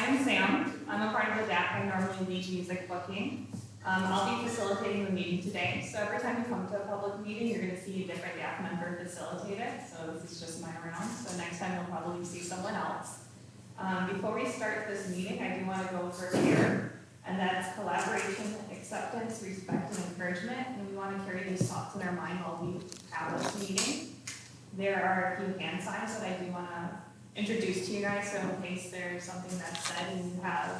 I'm Sam. I'm a part of the DAAC. I normally lead music booking. I'll be facilitating the meeting today. So every time you come to a public meeting, you're going to see a different DAAC member facilitate it. So this is just my round. So next time you'll probably see someone else. Before we start this meeting, I do want to go over here, and that's collaboration, acceptance, respect, and encouragement. And we want to carry these thoughts in our mind while we have this meeting. There are a few hand signs that I do want to introduce to you guys, so in case there's something that's said and you have,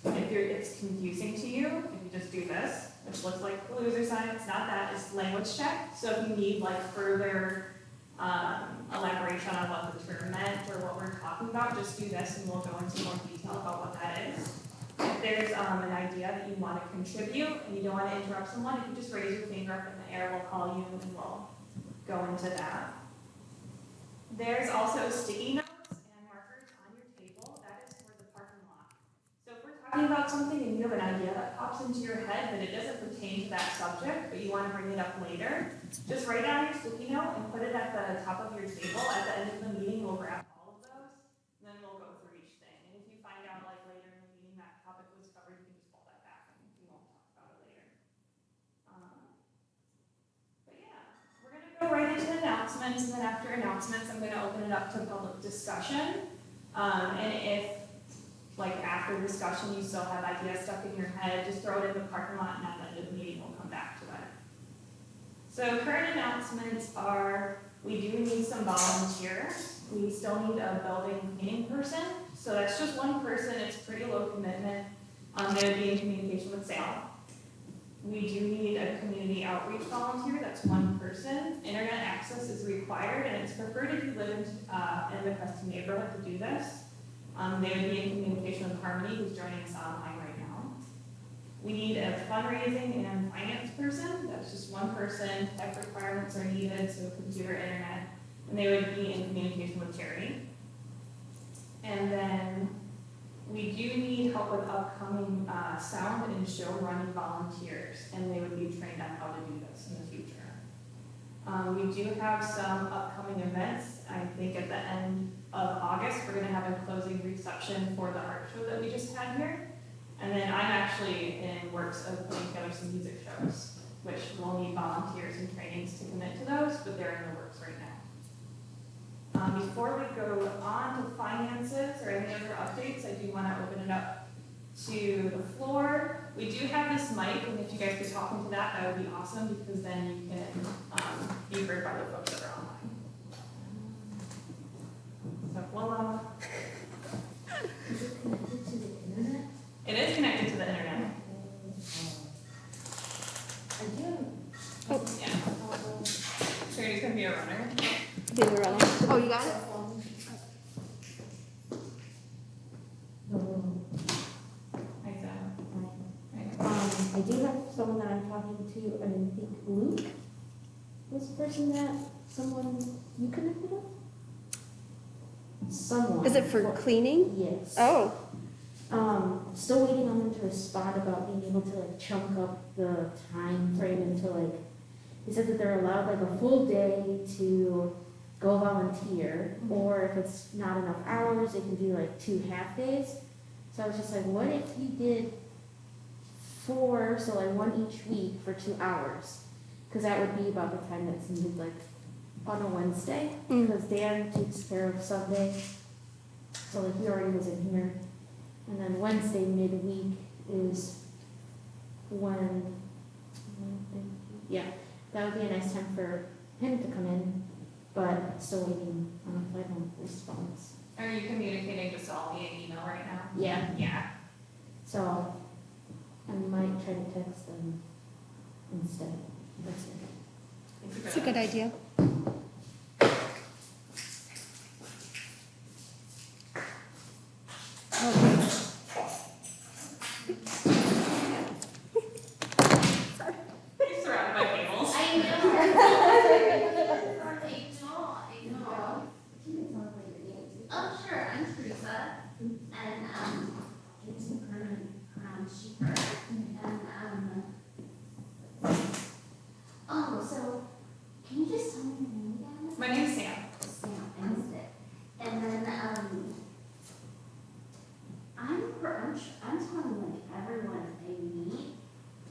it's confusing to you, if you just do this, which looks like the loser sign, it's not that, it's language check. So if you need like further elaboration on what the term meant or what we're talking about, just do this and we'll go into more detail about what that is. If there's an idea that you want to contribute and you don't want to interrupt someone, if you just raise your finger up in the air, we'll call you and we'll go into that. There's also sticky notes and markers on your table. That is for the parking lot. So if we're talking about something and you have an idea that pops into your head but it doesn't pertain to that subject, but you want to bring it up later, just write down your sticky note and put it at the top of your table. At the end of the meeting, we'll grab all of those, and then we'll go through each thing. And if you find out like later in the meeting that topic was covered, you can just pull that back and we won't talk about it later. But yeah, we're going to go right into announcements, and then after announcements, I'm going to open it up to public discussion. And if, like after discussion, you still have ideas stuck in your head, just throw it in the parking lot, and at the end of the meeting, we'll come back to it. So current announcements are, we do need some volunteers. We still need a building cleaning person. So that's just one person. It's pretty low commitment. They would be in communication with Sal. We do need a community outreach volunteer. That's one person. Internet access is required, and it's preferred if you live in the Creston neighborhood to do this. They would be in communication with Harmony, who's joining us online right now. We need a fundraising and finance person. That's just one person. Tech requirements are needed, so computer, internet, and they would be in communication with Terry. And then we do need help with upcoming sound and show running volunteers, and they would be trained on how to do this in the future. We do have some upcoming events. I think at the end of August, we're going to have a closing reception for the art show that we just had here. And then I'm actually in works of putting together some music shows, which will need volunteers and trainings to commit to those, but they're in the works right now. Before we go on to finances or any other updates, I do want to open it up to the floor. We do have this mic, and if you guys could talk into that, that would be awesome, because then you can be heard by the folks that are online. So voila. Is it connected to the internet? It is connected to the internet. I do. Oh, yeah. Trinity's going to be a runner. Be the runner. Oh, you got it? Hi, Sam. I do have someone that I'm talking to, and I think Luke was the person that you connected with? Someone. Is it for cleaning? Yes. Oh. Still waiting on them to respond about being able to like chunk up the time frame into like, they said that they're allowed like a full day to go volunteer, or if it's not enough hours, they can do like 2 half days. So I was just like, what if you did 4, so like 1 each week for 2 hours? Because that would be about the time that's needed like on a Wednesday, because Dan takes care of Sunday. So like he already was in here. And then Wednesday midweek is when, yeah, that would be a nice time for him to come in, but still waiting on a final response. Are you communicating just all via email right now? Yeah. Yeah. So I might try to text them instead. That's it. It's a good idea. You're surrounded by cables. I know. Oh, sure. I'm Teresa, and it's a permanent sheeper. And oh, so can you just tell me your name again? My name's Sam. Sam, I missed it. And then I'm telling like everyone they meet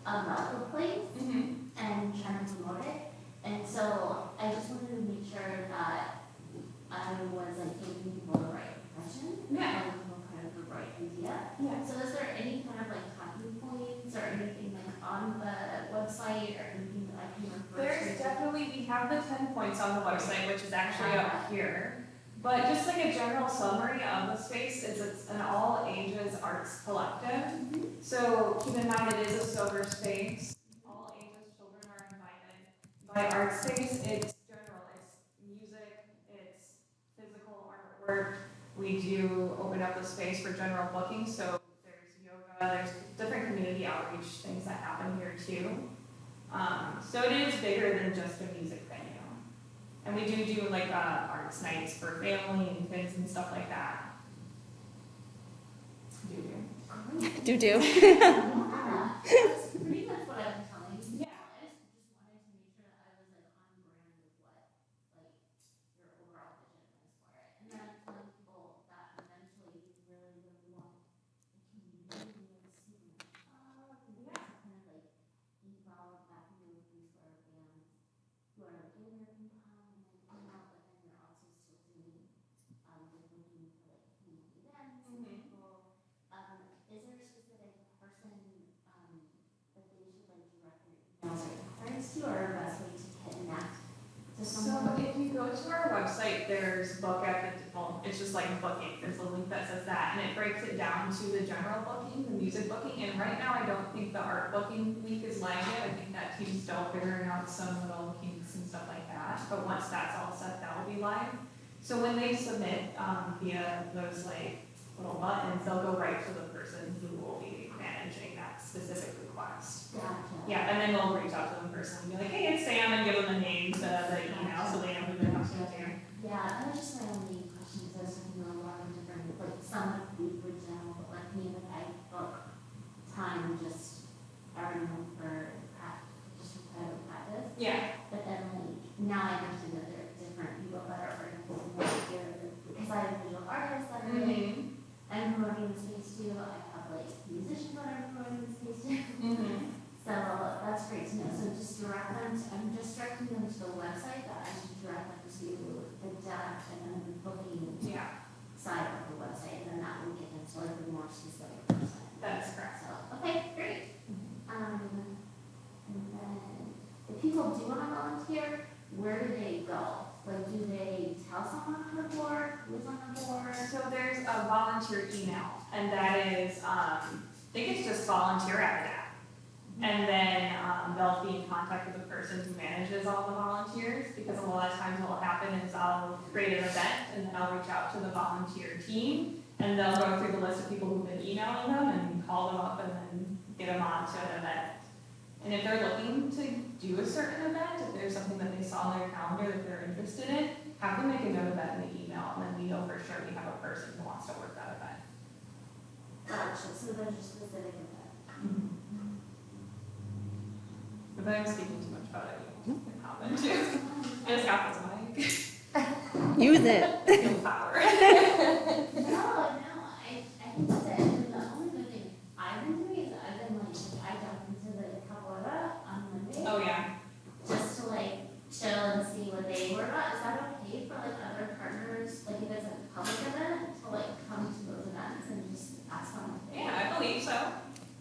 about the place and trying to promote it. And so I just wanted to make sure that I was like giving people the right impression. Yeah. And people kind of the right idea. Yeah. So is there any kind of like talking points or anything like on the website or anything that I can refer to? There's definitely, we have the 10 points on the website, which is actually up here. But just like a general summary of the space is it's an all ages arts collective. So keep in mind it is a sober space. All ages children are invited. By art space, it's general. It's music, it's physical artwork. We do open up the space for general booking. So there's yoga, there's different community outreach things that happen here too. So it is bigger than just a music venue. And we do like arts nights for family and kids and stuff like that. Do. Yeah, that's pretty much what I'm telling you. Yeah. I just wanted to make sure that I was like on brand with what like your overall vision is for it. And then I'm telling people that eventually you really want the community to see kind of like evolve that community for our bands who are like in their income and like come out, but then you're also still doing like looking for like community events and people. Is there a specific person that they should like direct their emails or cards to, or a best way to connect to So someone? if you go to our website, there's book at the, well, it's just like booking. There's a link that says that, and it breaks it down to the general booking, the music booking. And right now, I don't think the art booking week is live yet. I think that team's still figuring out some little kinks and stuff like that. But once that's all set, that will be live. So when they submit via those like little buttons, they'll go right to the person who will be managing that specific request. Gotcha. Yeah, and then we'll reach out to them personally and be like, hey, it's Sam, and give them the name to the email so they know who they're talking to. Yeah, that was just my only question, because I was thinking a lot of different, like some like week for example, but like me, like I book time just every month for just for private practice. Yeah. But then like now I understand that there are different people that are organizing here, because I have visual artists that are like, I'm promoting the space too. I have like musicians that are promoting the space too. So that's great to know. So just direct them to, I'm just directing them to the website, but I should direct them to the DAAC and then the booking side of the website, and then that will get them to like the more specific person. That's correct. So, okay, great. And then if people do want to volunteer, where do they go? Like, do they tell someone on the board? Who's on the board? So there's a volunteer email, and that is, I think it's just volunteer at DAAC. And then they'll be in contact with the person who manages all the volunteers, because a lot of times what will happen is I'll create an event, and then I'll reach out to the volunteer team, and they'll go through the list of people who've been emailing them and call them up and then get them on to an event. And if they're looking to do a certain event, if there's something that they saw on their calendar that they're interested in, have them make a note of that in the email, and then we know for sure we have a person who wants to work that event. Gotcha, so there's a specific event. If I'm speaking too much about it, you can hop into it. I just got this mic. Use it. Feel power. No, I think that's it. And the only good thing I've been doing is I've been like, I jumped into the capoeira on Monday. Oh, yeah. Just to like chill and see what they were about. Is that okay for like other partners, like if it's a public event, to like come to those events and just ask them? Yeah, I believe so.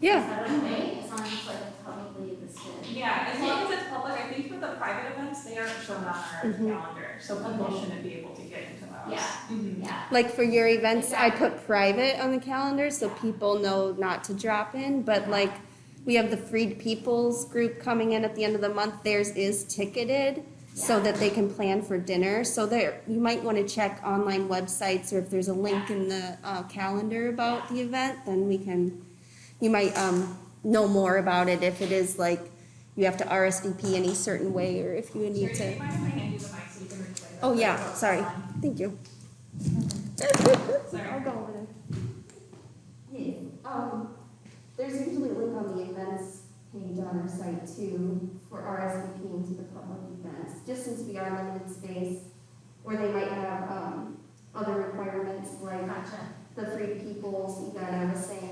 Yeah. Is that okay? As long as it's like publicly listed. Yeah, as long as it's public, I think for the private events, they aren't shown on our calendar, so people shouldn't be able to get into those. Yeah. Yeah. Like for your events, I put private on the calendar so people know not to drop in, but like we have the Freed Peoples group coming in at the end of the month. Theirs is ticketed so that they can plan for dinner. So there, you might want to check online websites, or if there's a link in the calendar about the event, then you might know more about it if it is like you have to RSVP any certain way, or if you need Sure, to. you mind if I hand you the mic so you can replay that? Oh yeah, sorry. Thank you. Sorry. I'll go over there. Hey, there's usually a link on the events page on our site too for RSVPing to the public events, just since we are limited space, or they might have other requirements like Gotcha. the Freed Peoples, you gotta have a saying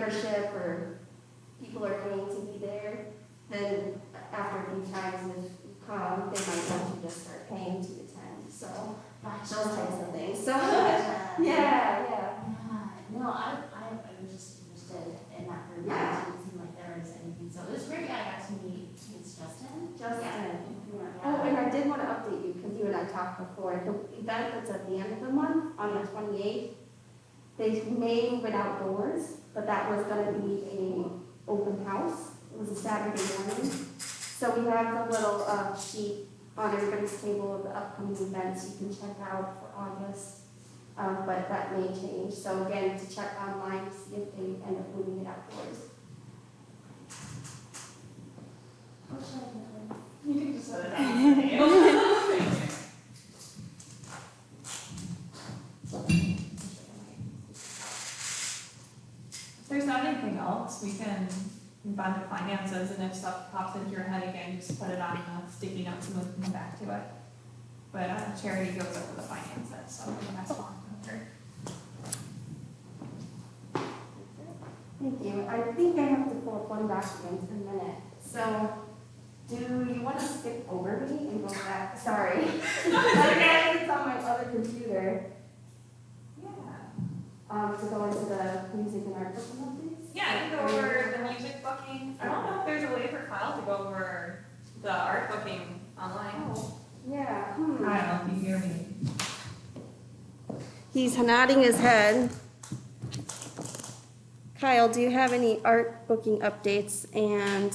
membership or people are paying to be there, then after a few times, if you come, they might want you to start paying to attend, so, those types of things, so, yeah. No, I was just interested in that group. Yeah. It didn't seem like there was anything, so it was great I got to meet Justin. Justin. Yeah. Oh, and I did want to update you, because you and I talked before, the event that's at the end of the month, on the 28th, they may move it outdoors, but that was gonna be a open house, it was a Saturday morning. So we have the little sheet on everybody's table of the upcoming events you can check out for August, but that may change. So again, to check online to see if they end up moving it outdoors. What should I do? You can just set it down. If there's not anything else, we can move on to finances, and if stuff pops into your head again, just put it on the sticky notes and we can come back to it. But Charity goes over the finances, so we'll pass along to her. Thank you. I think I have to pull up one document in a minute. So, do you want to skip over me and go back? Sorry. It's on my other computer. Yeah. To go into the music and art booking updates? Yeah, I can go over the music booking. I don't know if there's a way for Kyle to go over the art booking online. Oh, yeah. I don't know if you hear me. He's nodding his head. Kyle, do you have any art booking updates, and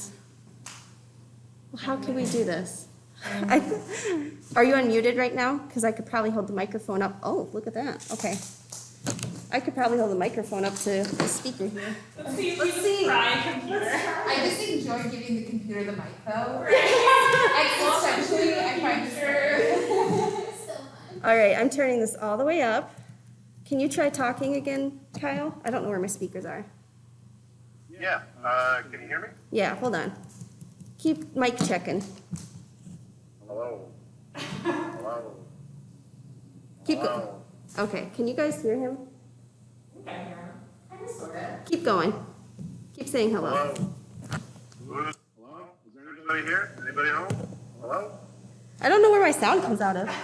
well, how can we do this? Are you unmuted right now? Because I could probably hold the microphone up. Oh, look at that. Okay. I could probably hold the microphone up to the speaker here. Let's see if we can try a computer. I just enjoy giving the computer the mic though. Well, Existentially, I find it So fun. All right, I'm turning this all the way up. Can you try talking again, Kyle? I don't know where my speakers are. Yeah, can you hear me? Yeah, hold on. Keep mic checking. Hello? Hello? Keep going. Hello? Okay, can you guys hear him? Okay, here. Kind of sort of. Keep going. Keep saying hello. Hello? Hello? Is there anybody here? Anybody home? Hello? I don't know where my sound comes out of. Yeah?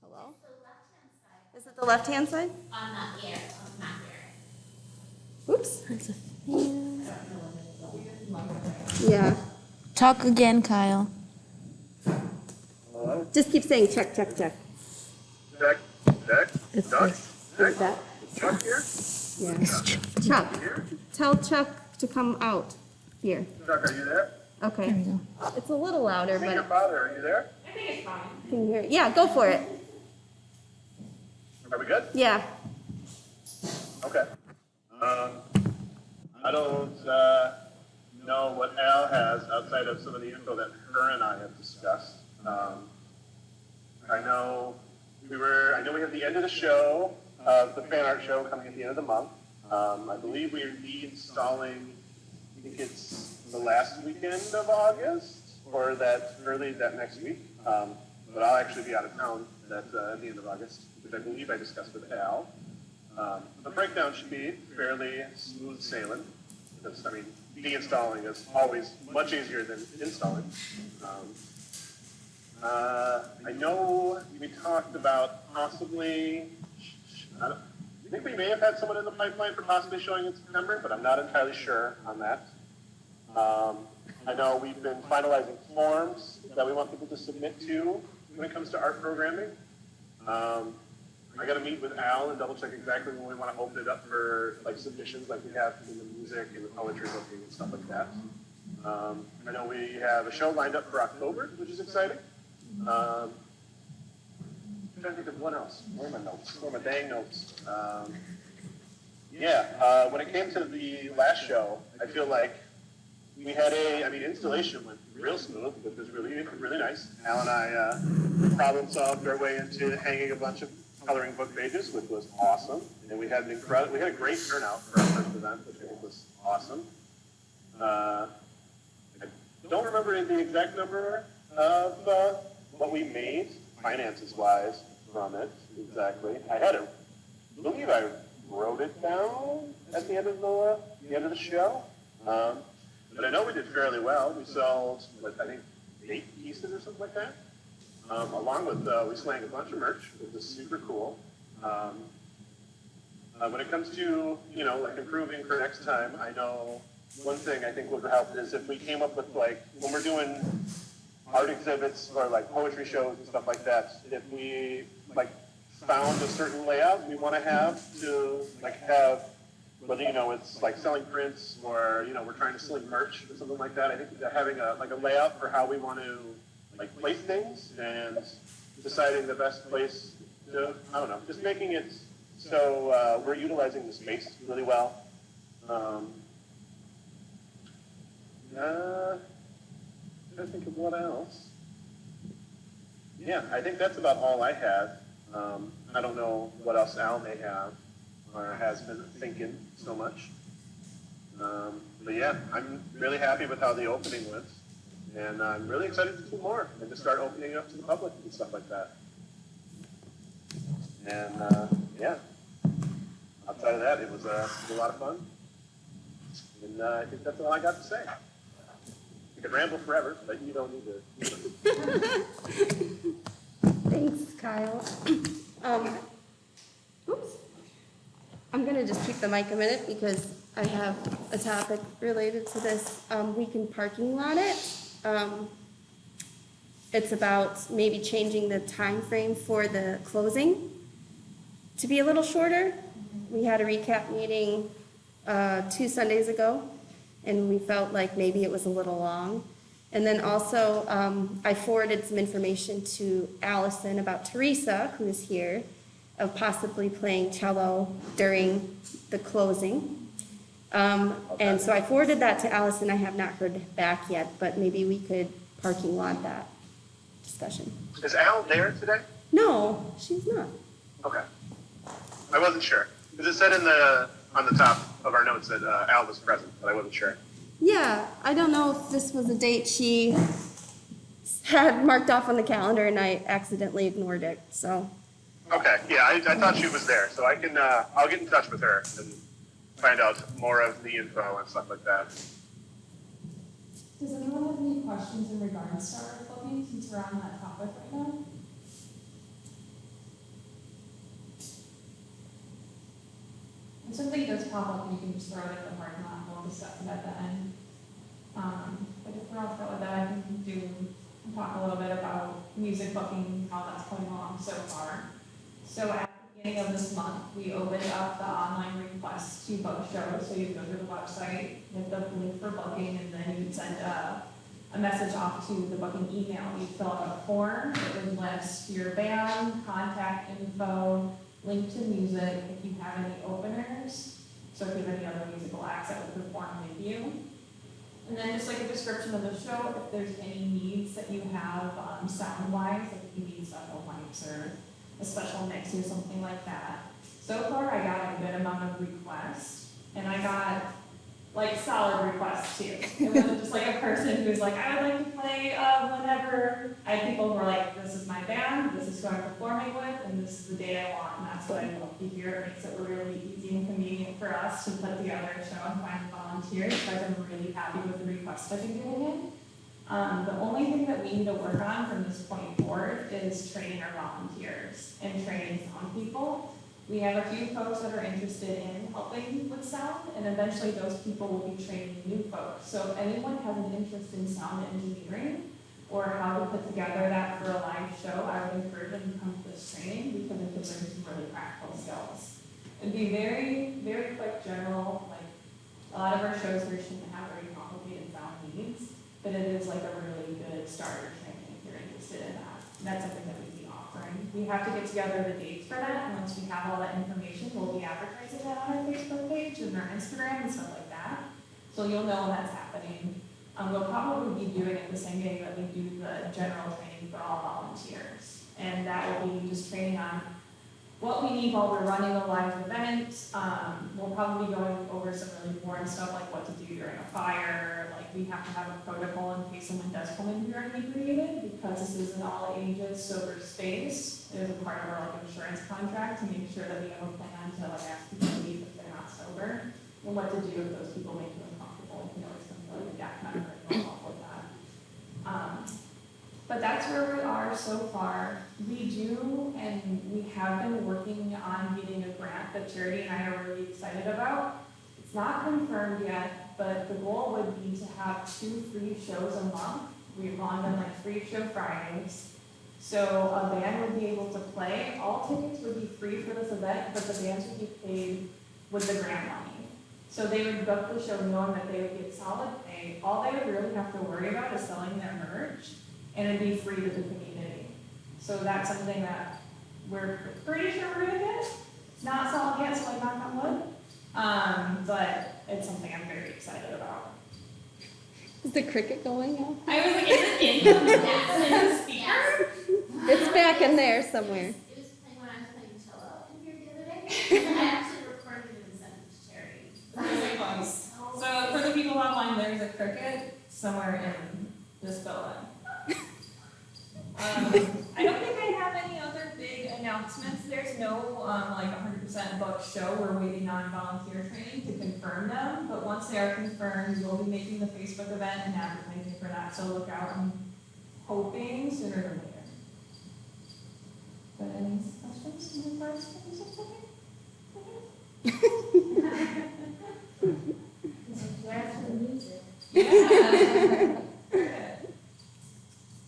Hello? The left-hand side. Is it the left-hand side? On the air, on not there. Oops. That's a fan. Yeah. Talk again, Kyle. Hello? Just keep saying check, check, check. Check, check, It's Chuck? this. Check? Is that? Is Chuck here? Yeah. Chuck. Here? Tell Chuck to come out here. Chuck, are you there? There Okay. we go. It's a little louder, Me, your but father, are you there? I think it's fine. can you hear? Yeah, go for it. Are we good? Yeah. Okay. I don't know what Al has outside of some of the info that her and I have discussed. I know we have the end of the show, the fan art show coming at the end of the month. I believe we are reinstalling, I think it's the last weekend of August or that next week. But I'll actually be out of town at the end of August, which I believe I discussed with Al. The breakdown should be fairly smooth sailing. Because, I mean, deinstalling is always much easier than installing. I know we talked about possibly, I think we may have had someone in the pipeline for possibly showing in September, but I'm not entirely sure on that. I know we've been finalizing forms that we want people to submit to when it comes to art programming. I got to meet with Al and double check exactly when we want to open it up for like submissions, like we have in the music and the poetry booking and stuff like that. I know we have a show lined up for October, which is exciting. I'm trying to think of what else. Where are my notes? Where are my dang notes? When it came to the last show, I feel like we had installation went real smooth. It was really, really nice. Al and I problem solved our way into hanging a bunch of coloring book pages, which was awesome. And we had a great turnout for our first event, which I think was awesome. I don't remember the exact number of what we made finances-wise from it exactly. I wrote it down at the end of the show. But I know we did fairly well. We sold, I think, 8 pieces or something like that. Along with, we slang a bunch of merch, which was super cool. When it comes to, like improving for next time, I know one thing I think would help is if we came up with like, when we're doing art exhibits or like poetry shows and stuff like that, if we like found a certain layout we want to have whether, it's like selling prints or, we're trying to sell merch or something like that. I think that having a layout for how we want to like place things and deciding the best place to, I don't know, just making it so we're utilizing the space really well. I think of what else. Yeah, I think that's about all I had. I don't know what else Al may have or has been thinking so much. But yeah, I'm really happy with how the opening went. And I'm really excited to do more and to start opening it up to the public and stuff like that. And yeah, outside of that, it was a lot of fun. And I think that's all I got to say. You could ramble forever, but you don't need to. Thanks, Kyle. Oops. I'm gonna just keep the mic a minute because I have a topic related to this weekend parking lot it. It's about maybe changing the time frame for the closing to be a little shorter. We had a recap meeting 2 Sundays ago, and we felt like maybe it was a little long. And then also, I forwarded some information to Allison about Teresa, who is here, of possibly playing cello during the closing. And so I forwarded that to Allison. I have not heard back yet, but maybe we could parking lot that discussion. Is Al there today? No, she's not. Okay. I wasn't sure. Because it said on the top of our notes that Al was present, but I wasn't sure. Yeah, I don't know if this was a date she had marked off on the calendar and I accidentally ignored it, so. Okay, yeah, I thought she was there, so I can, I'll get in touch with her and find out more of the info and stuff like that. Does anyone have any questions in regards to our booking since we're on that topic right now? If something does pop up, you can just throw it in the parking lot, we'll discuss it at the end. But if we're all set with that, I can talk a little bit about music booking, how that's going along so far. So at the beginning of this month, we opened up the online request to book shows. So you go to the website, hit the link for booking, and then you send a message off to the booking email. You fill out a form, it would list your band, contact info, link to music, if you have any openers, so if you have any other musical acts that would perform with you. And then just like a description of the show, if there's any needs that you have sound-wise, like if you need special mics or a special mix or something like that. So far, I got a good amount of requests, and I got like solid requests too. It wasn't just like a person who's like, I would like to play whenever. I had people who were like, this is my band, this is who I'm performing with, and this is the date I want, and that's what I love to hear. It makes it really easy and convenient for us to put together a show and find volunteers, so I've been really happy with the requests I've been getting in. The only thing that we need to work on from this point forward is training our volunteers and training sound people. We have a few folks that are interested in helping with sound, and eventually those people will be training new folks. So if anyone has an interest in sound engineering or how to put together that for a live show, I would encourage them to come to this training because it could learn some really practical skills. It'd be very quick, general, like a lot of our shows here shouldn't have very complicated sound needs, but it is like a really good starter training if you're interested in that. And that's something that we'd be offering. We have to get together the dates for that, and once we have all that information, we'll be advertising that on our Facebook page and our Instagram and stuff like that. So you'll know when that's happening. We'll probably be doing it the same day that we do the general training for all volunteers. And that will be just training on what we need while we're running a live event. We'll probably be going over some really boring stuff like what to do during a fire, like we have to have a protocol in case someone does come in here inebriated, because this is an all ages sober space. It is a part of our like insurance contract to make sure that we have a plan to like ask people to leave if they're not sober, and what to do if those people make you uncomfortable. You know, it's something like a DAAC member and all of that. But that's where we are so far. We do, and we have been working on getting a grant that Charity and I are really excited about. It's not confirmed yet, but the goal would be to have 2 free shows a month. We've gone on like free show Fridays. So a band would be able to play. All tickets would be free for this event, but the bands would be paid with the grant money. So they would book the show knowing that they would get solid pay. All they would really have to worry about is selling their merch, and it'd be free to the community. So that's something that we're pretty sure we're gonna get. It's not solid yet, so I knock on wood. But it's something I'm very excited about. Is the cricket going off? I was like, is it in the speaker? It's back in there somewhere. It was playing when I was playing cello in here the other day. I actually recorded it and sent it to Charity. Really close. So for the people online, there's a cricket somewhere in this building. I don't think I have any other big announcements. There's no like 100% booked show. We're waiting on volunteer training to confirm them. But once they are confirmed, we'll be making the Facebook event and advertising for that. So look out. I'm hoping sooner than later. But any questions in regards to this Yeah.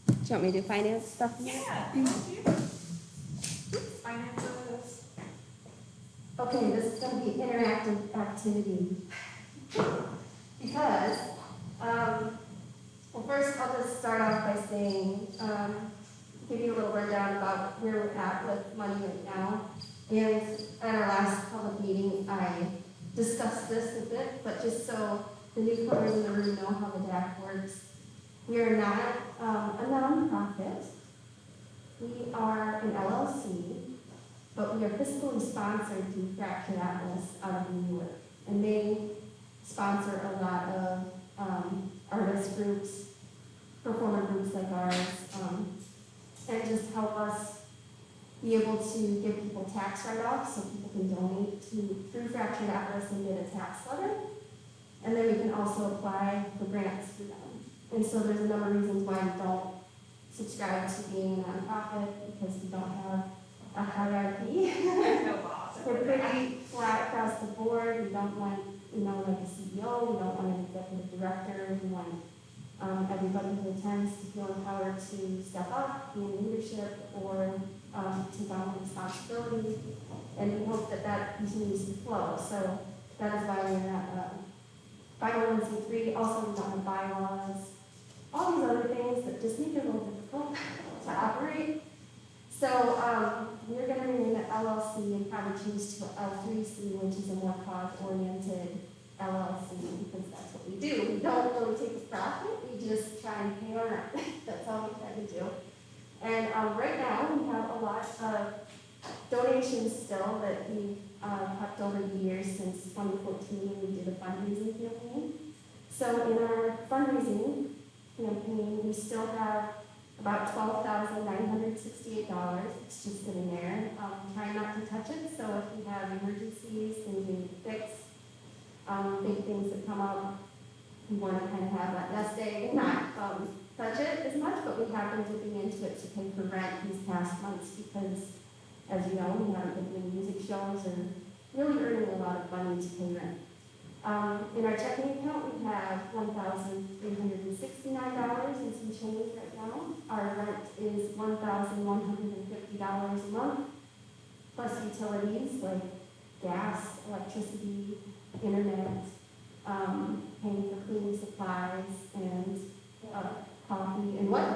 Do you want me to do finance stuff? Yeah. Finances. Okay, this is gonna be interactive activity. Because, well, first I'll just start off by saying, give you a little rundown about where we're at with money right now. And at our last public meeting, I discussed this a bit, but just so the newcomers in the room know how the DAAC works. We are not a nonprofit. We are an LLC, but we are fiscally sponsored through Fractured Atlas out of New York. And they sponsor a lot of artist groups, performer groups like ours, and just help us be able to give people tax write-offs so people can donate through Fractured Atlas and get a tax letter. And then we can also apply for grants through them. And so there's a number of reasons why we don't subscribe to being a nonprofit, because we don't have a hierarchy. We're pretty flat across the board. We don't want, like a CEO. We don't want an executive director. We want everybody who attends to feel empowered to step up, be in leadership, or take on responsibility. And we hope that that continues to flow. So that is why we're not 501c3. Also, we don't have bylaws. All these other things that just make it a little difficult to operate. So we're going to remain an LLC and probably choose to an L3C, which is a more cause-oriented LLC, because that's what we do. We don't really take a profit. We just try and pay our rent. That's all we try to do. And right now, we have a lot of donations still that we've kept over the years since 2014 when we did a fundraising campaign. So in our fundraising campaign, we still have about $12,968. It's just sitting there. Try not to touch it, so if we have emergencies, things we need to fix, big things that come up, we want to kind of have that nest egg and not touch it as much, but we have been dipping into it to pay for rent these past months because, as you know, we haven't been doing music shows or really earning a lot of money to pay rent. In our checking account, we have $1,369 and some change right now. Our rent is $1,150 a month, plus utilities like gas, electricity, internet, paying for cleaning supplies, and coffee, and what?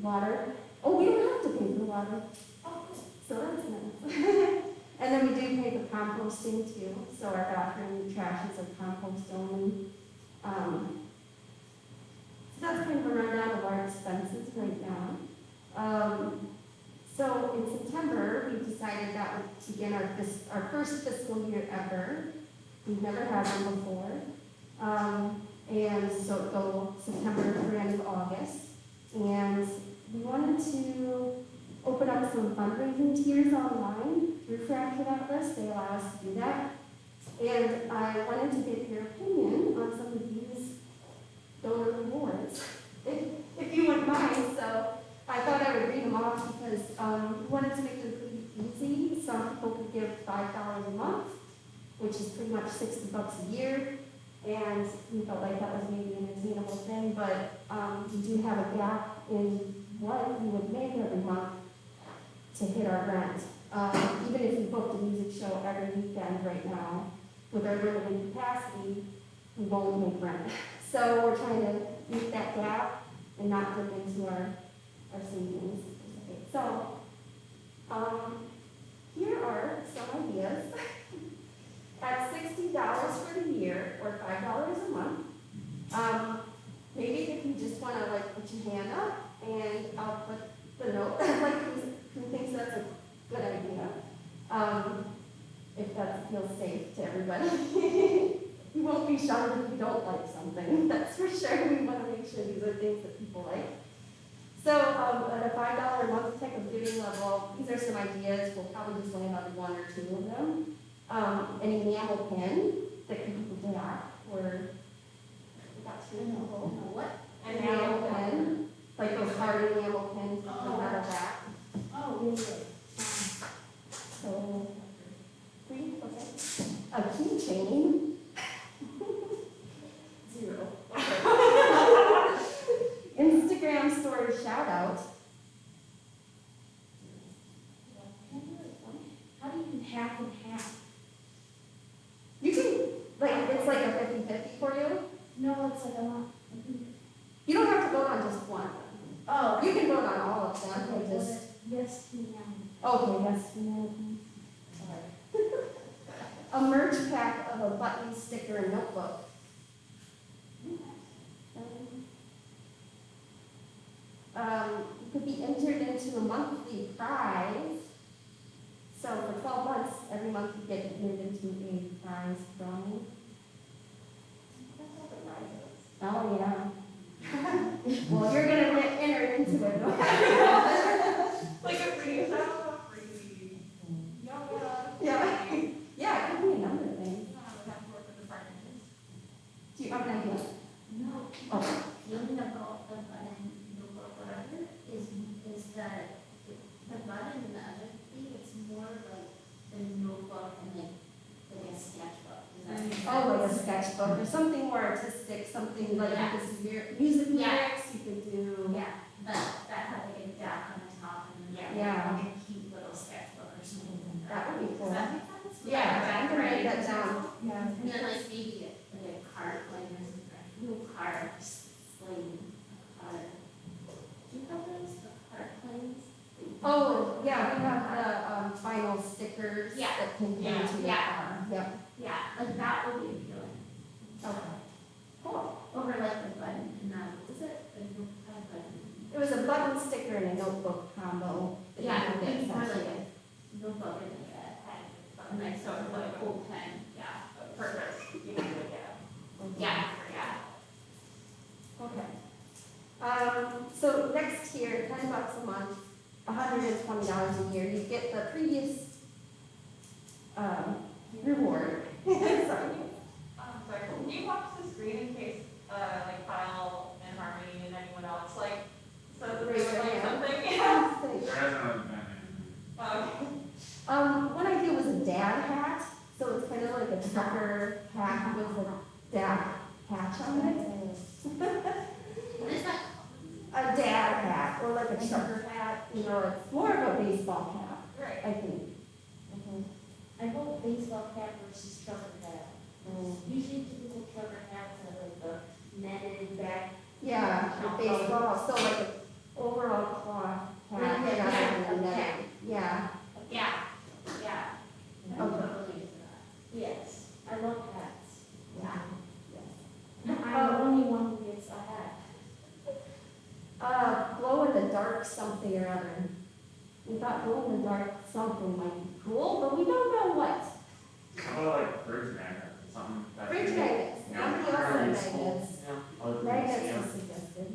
Water. Oh, we don't have to pay for water. Oh, so that's nice. And then we do pay the composting too, so our bathroom trash is a compost only. So that's kind of a rundown of our expenses right now. So in September, we decided that that would begin our first fiscal year ever. We've never had one before. And so it'll go September through end of August. And we wanted to open up some fundraising tiers online through Fractured Atlas. They allow us to do that. And I wanted to get your opinion on some of these donor rewards, if you wouldn't mind. So I thought I would read them off because we wanted to make them pretty easy. Some people could give $5 a month, which is pretty much $60 a year. And we felt like that was maybe an attainable thing, but we do have a gap in what we would make every month to hit our rent. Even if we booked a music show every weekend right now, with our limited capacity, we won't make rent. So we're trying to meet that gap and not dip into our savings. Okay, so here are some ideas. At $60 for the year, or $5 a month, maybe if you just want to like put your hand up, and I'll put the note, like who thinks that's a good idea, if that feels safe to everybody. You won't be shunned if you don't like something, that's for sure. We want to make sure these are things that people like. So at a $5 a month type of giving level, these are some ideas. We'll probably just land on one or two of them. An enamel pen that can be DAAC, or we got two enamel. What? An enamel pen, like those hard enamel pens with the metal back. Oh, really? So, three, okay. A keychain. 0. Okay. Instagram story shout out. How do you do half and half? You can, like, it's like a 50-50 for you. No, it's like You don't have to vote on just one. oh, You can vote on all of them, or just, yes, yeah. okay, yes. Sorry. A merch pack of a button, sticker, and notebook. You could be entered into a monthly prize. So for 12 months, every month you get entered into a prize drawing. Oh, yeah. Well, you're going to get entered into it. Like a free show, free yoga. Yeah. Yeah, it could be a number of things. Do you have an idea? No. Oh. The only about the button, whatever, is that the button and the other thing, it's more like the notebook and like a sketchbook. Is that Oh, like a sketchbook or something more artistic, something like Yeah. this music Yeah. lyrics you could do. Yeah, that had like a DAAC on the top and then Yeah. like a cute little sketchbook or something like That would be cool. Does that make sense? Yeah, I can write that down. Yeah. And then like maybe like a card, like there's a little card sling card. Do you have those, the card planes? Oh, yeah, we have the vinyl stickers Yeah. that can go into your Yeah. car. Yep. Yeah, like that would be appealing. Okay. Cool. Over like the button and that, is it? A button. It was a button sticker and a notebook combo. that you Yeah, could get it's more sent. like a notebook and like a pen, a nice sort of like a cool pen, yeah. Perfect. You can do it, Yeah, yeah. Okay. So next tier, $10 a month, $120 a year. You get the previous reward. Sorry. Sorry, can you watch the screen in case, like Kyle and Harmony and anyone else, like, says that they Raise would their like hand. something? Yeah. There hasn't really been Okay. One idea was a dad hat, so it's kind of like a trucker hat with a dad patch on it. What is that? A dad hat, or like a trucker hat, you know, it's more of a baseball hat, Great. I think. I vote baseball cap versus trucker hat. Usually typical trucker hats have like the netted back. Yeah, the baseball, so like an overall cloth hat, Yeah, rather than yeah. net. Yeah. Yeah, yeah. I'm Okay. totally into that. Yes, I love hats. Yeah. I'm the only one who gets a hat. Glow in the dark something or other. We thought glow in the dark something might be cool, but we don't know what. How about like fridge magnets or something? that Fridge could- magnets, Yeah. somebody else said Very magnets. useful. Yeah. Other Magnets things, was suggested.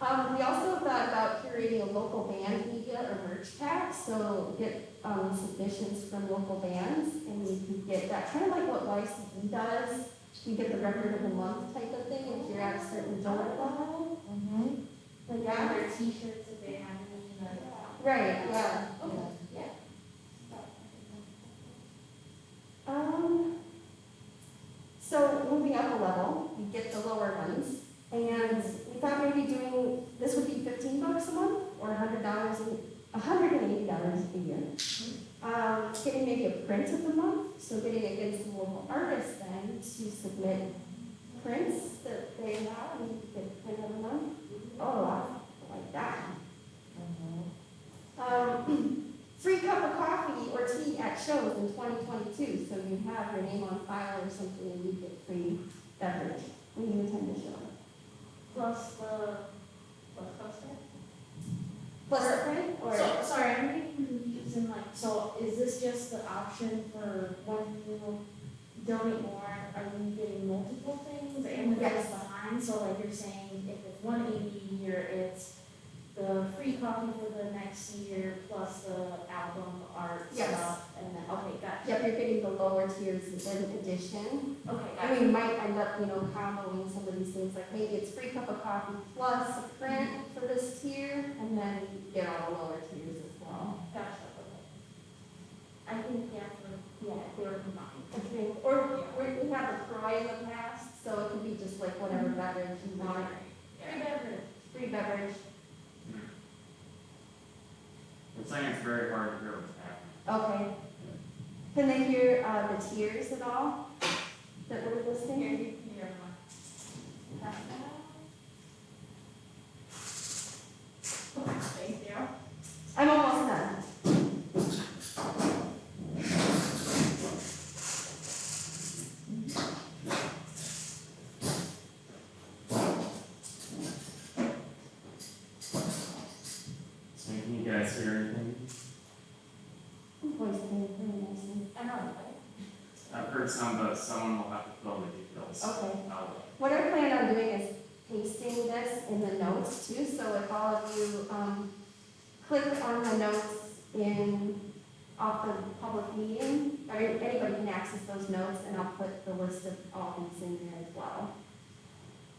We also thought about curating a local band media or merch pack, so get submissions from local bands, and we can get that, kind of like what YCE does. You get the record of the month type of thing if you're at a certain donor level. Like, Yeah. their t-shirts if they have any, like. Right, yeah. So moving up a level, you get the lower ones, and we thought maybe doing, this would be $15 a month, or $180 a year. Getting maybe a print of the month, so getting against some local artists then to submit prints that they have and get print of the month. Oh, I like that. Free cup of coffee or tea at shows in 2022, so you have your name on file or something and you get free beverage when you attend the show. Plus the, what's that? Plus a print or? So, sorry, I'm getting confused in like, so is this just the option for when you donate more, are you getting multiple things and what Yes. goes behind? So like you're saying, if it's 180 a year, it's the free coffee for the next year plus the album art Yes. stuff, and then, okay, gotcha. Yep, you're getting the lower tiers in addition. Okay, And gotcha. we might end up, comboing some of these things, like maybe it's free cup of coffee plus a print for this tier, and then you get all the lower tiers as well. Gotcha, okay. I think, yeah, they were combined. A drink, or we have a Croy in the past, so it could be just like whatever beverage you want. Free beverage. Free beverage. I'm saying it's very hard to hear what's happening. Okay. Can they hear the tiers at all that we're listening? Thank you. I'm almost done. So can you guys hear anything? Voice very, very nicely. I know, I've heard some, but someone will have to fill the details. Okay. out. What I plan on doing is pasting this in the notes too, so if all of you click on the notes off the public meeting, or anybody can access those notes, and I'll put the list of all these in there as well.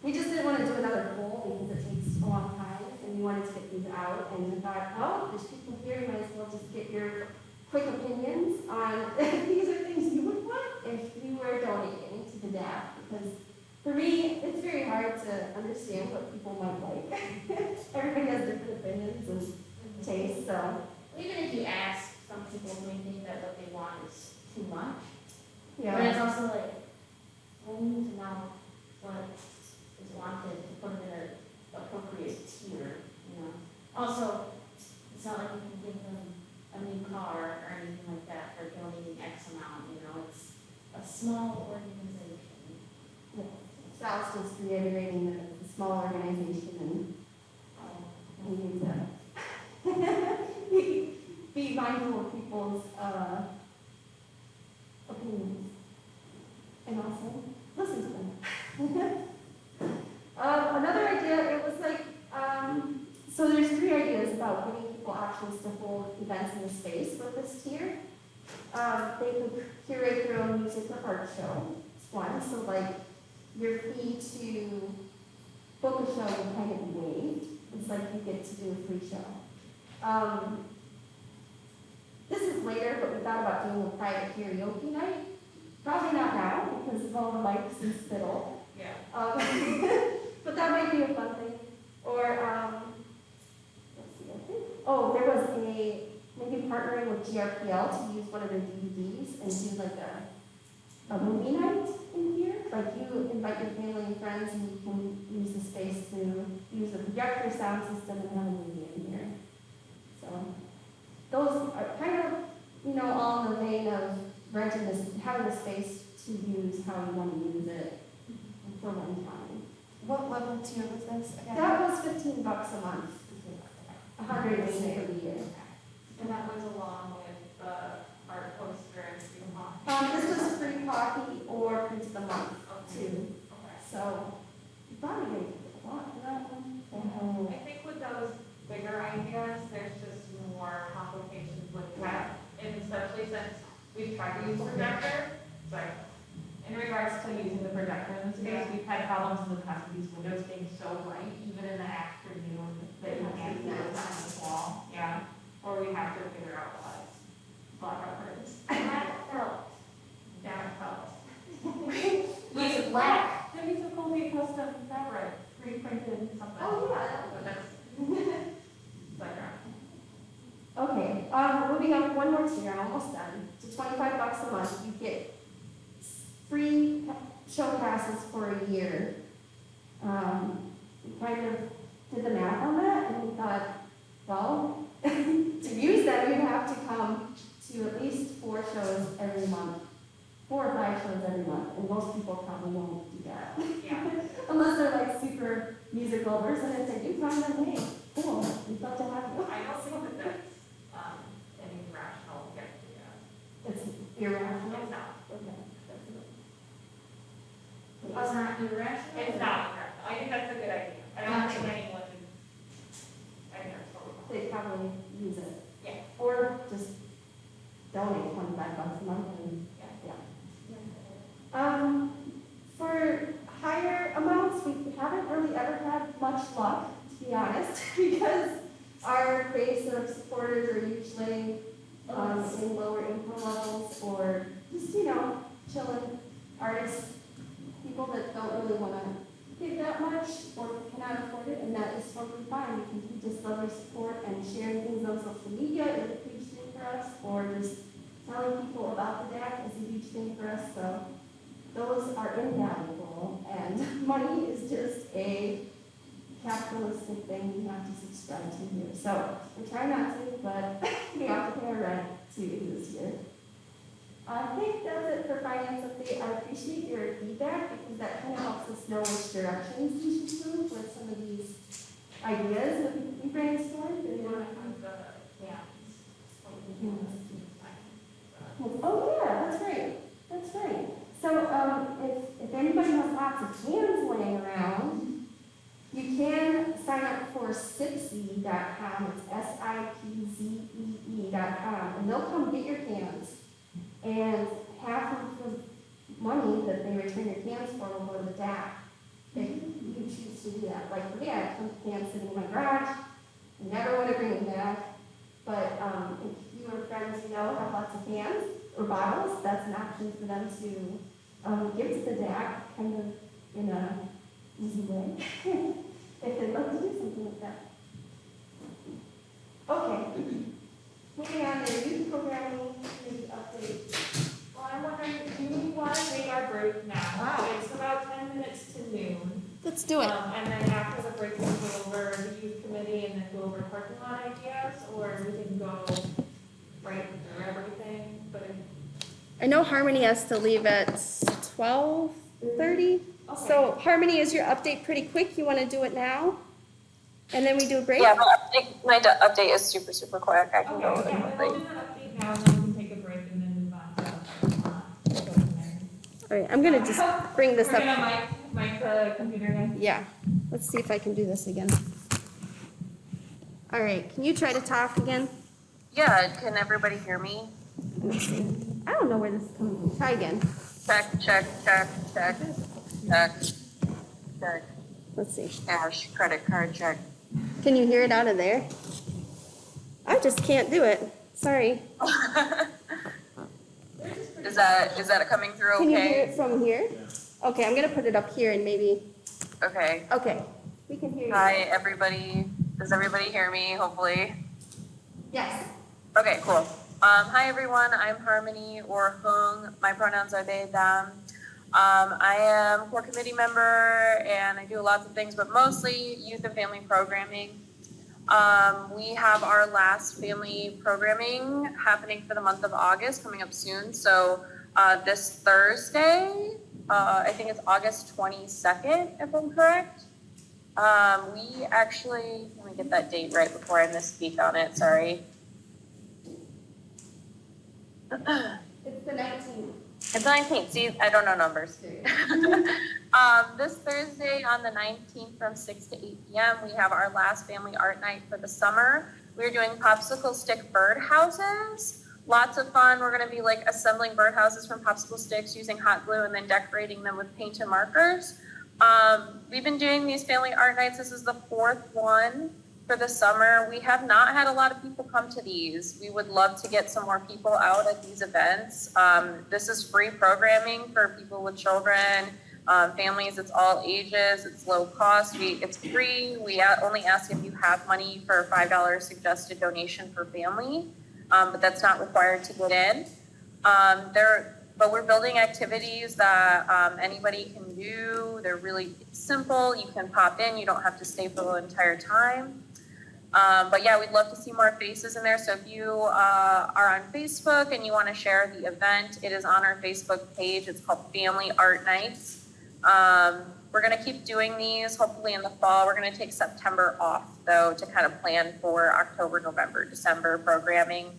We just didn't want to do another poll because it takes a long time, and we wanted to get these out, and we thought, oh, there's people here, you might as well just get your quick opinions on if these are things you would want if you were donating to the DAAC, because for me, it's very hard to understand what people might like. Everybody has different opinions and tastes, so. even if you ask, some people may think that what they want is too much. But Yeah. it's also like, we need to know what is wanted to put in an appropriate tier, you know? Also, it's not like you can give them a new car or anything like that for donating X amount, you know? It's a small organization. Sal's just reiterating that it's a small organization and we need to be mindful of people's opinions and also listen to them. Another idea, it was like, so there's 3 ideas about giving people options to hold events in the space with this tier. They could curate their own music or art show, it's one, so like your fee to book a show would kind of be waived. It's like you get to do a free show. This is later, but we thought about doing a private karaoke night. Probably not now because of all the mics and spittle. Yeah. But that might be a fun thing. Or, let's see, I think, oh, there was maybe partnering with GRPL to use one of their DVDs and do like a movie night in here. Like you invite your family and friends and you can use the space to use the projector sound system and have a movie in here. So those are kind of, all in the vein of renting this, having the space to use how you want to use it for one time. What level tier was this again? That was $15 a month. $180 for the year. And that was along with the art poster and free coffee. This was free coffee or print of the month too. Okay. So you probably did a lot for that one. I think with those bigger ideas, there's just more complications with that, and especially since we've tried to use projector, like, in regards to using the projector in the space, we've had problems in the past with these windows being so bright, even in the afternoon, that you can't see what's on the wall, yeah, or we have to figure out what blackout curtains. That felt. Yeah, it helps. Was it black? Maybe some cool custom fabric, pre-printed something. Oh, yeah. But that's, background. Okay, moving on, one more tier, I'm almost done. So $25 a month, you get free show passes for a year. We kind of did the math on that, and we thought, well, to use that, you'd have to come to at least 4 shows every month, 4 or 5 shows every month, and most people probably won't do that. Yeah. Unless they're like super music lovers, and it's like, you come and hey, cool, we'd love to have you. I don't think that that's, an irrational idea. It's irrational. It's not. Okay. It's not irrational? It's not irrational. I think that's a good idea. I don't think anyone would, I think that's totally fine. They probably use it. Yeah. Or just donate $25 a month and, Yeah. yeah. For higher amounts, we haven't really ever had much luck, to be honest, because our base of supporters are usually, in lower income levels or just, chilling artists, people that don't really want to give that much or cannot afford it, and that is totally fine, because we just love your support, and sharing things on social media is a huge thing for us, or just telling people about the DAAC is a huge thing for us, so those are invaluable, and money is just a capitalistic thing we have to subscribe to here. So we try not to, but we have to pay our rent to exist here. I think that's it for finance update. I appreciate your feedback because that kind of helps us know which directions we should move with some of these ideas that we brainstormed. You And want to have the, yeah. oh yeah, that's right. That's right. So if anybody has lots of cans laying around, you can sign up for Sipzee.com. It's SIPZEE.com, and they'll come get your cans. And half of the money that they return your cans for will go to the DAAC if you choose to do that. Like for me, I have some cans sitting in my garage. I never want to bring them back. But if you or friends have lots of cans or bottles, that's an option for them to give to the DAAC, kind of in a easy way, if they'd like to do something like that. Okay. Moving on to youth programming, youth update. Well, I'm wondering, do we want to take our break now? Wow. It's about 10 minutes to noon. Let's do it. And then after the break, we'll go over the youth committee and then go over parking lot ideas, or we can go right through everything, but I know Harmony has to leave at 12:30. okay. So Harmony, is your update pretty quick? You want to do it now? And then we do a break? Yeah, my update is super, super quick. I can go Okay, really yeah, quickly. we'll do that update now, and then we can take a break and then move on to, go from there. All right, I'm going to just bring this We're up. gonna mic the computer again. Yeah, let's see if I can do this again. All right, can you try to talk again? Yeah, can everybody hear me? Let's see. I don't know where this is coming from. Try again. Check, check, check, check, check, check. Let's see. Cash, credit card, check. Can you hear it out of there? I just can't do it. Sorry. Is that coming through Can you hear okay? it from here? Okay, I'm gonna put it up here and maybe, Okay. okay. We can hear you. Hi, everybody. Does everybody hear me, hopefully? Yes. Okay, cool. Hi, everyone. I'm Harmony or Hung. My pronouns are they, them. I am core committee member and I do lots of things, but mostly youth and family programming. We have our last family programming happening for the month of August coming up soon. So this Thursday, I think it's August 22nd, if I'm correct. We actually, let me get that date right before I misspeak on it, sorry. It's the 19th. It's 19th. See, I don't know numbers. This Thursday on the 19th from 6 to 8 p.m. we have our last family art night for the summer. We're doing popsicle stick bird houses. Lots of fun. We're going to be like assembling birdhouses from popsicle sticks using hot glue and then decorating them with paint and markers. We've been doing these family art nights. This is the 4th one for the summer. We have not had a lot of people come to these. We would love to get some more people out at these events. This is free programming for people with children, families. It's all ages. It's low cost. It's free. We only ask if you have money for a $5 suggested donation per family. But that's not required to get in. But we're building activities that anybody can do. They're really simple. You can pop in. You don't have to stay for the entire time. But yeah, we'd love to see more faces in there. So if you are on Facebook and you want to share the event, it is on our Facebook page. It's called Family Art Nights. We're going to keep doing these hopefully in the fall. We're going to take September off though to kind of plan for October, November, December programming.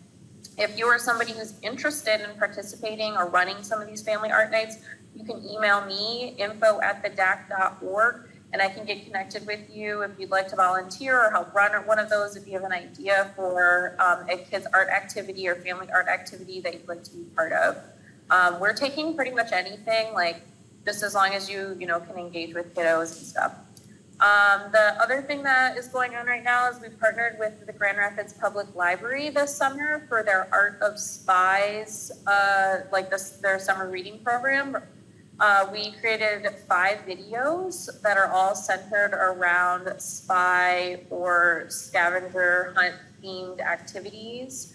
If you are somebody who's interested in participating or running some of these family art nights, you can email me, info@thedaac.org, and I can get connected with you if you'd like to volunteer or help run one of those, if you have an idea for a kid's art activity or family art activity that you'd like to be part of. We're taking pretty much anything, like just as long as you can engage with kiddos and stuff. The other thing that is going on right now is we've partnered with the Grand Rapids Public Library this summer for their Art of Spies, their summer reading program. We created 5 videos that are all centered around spy or scavenger hunt themed activities.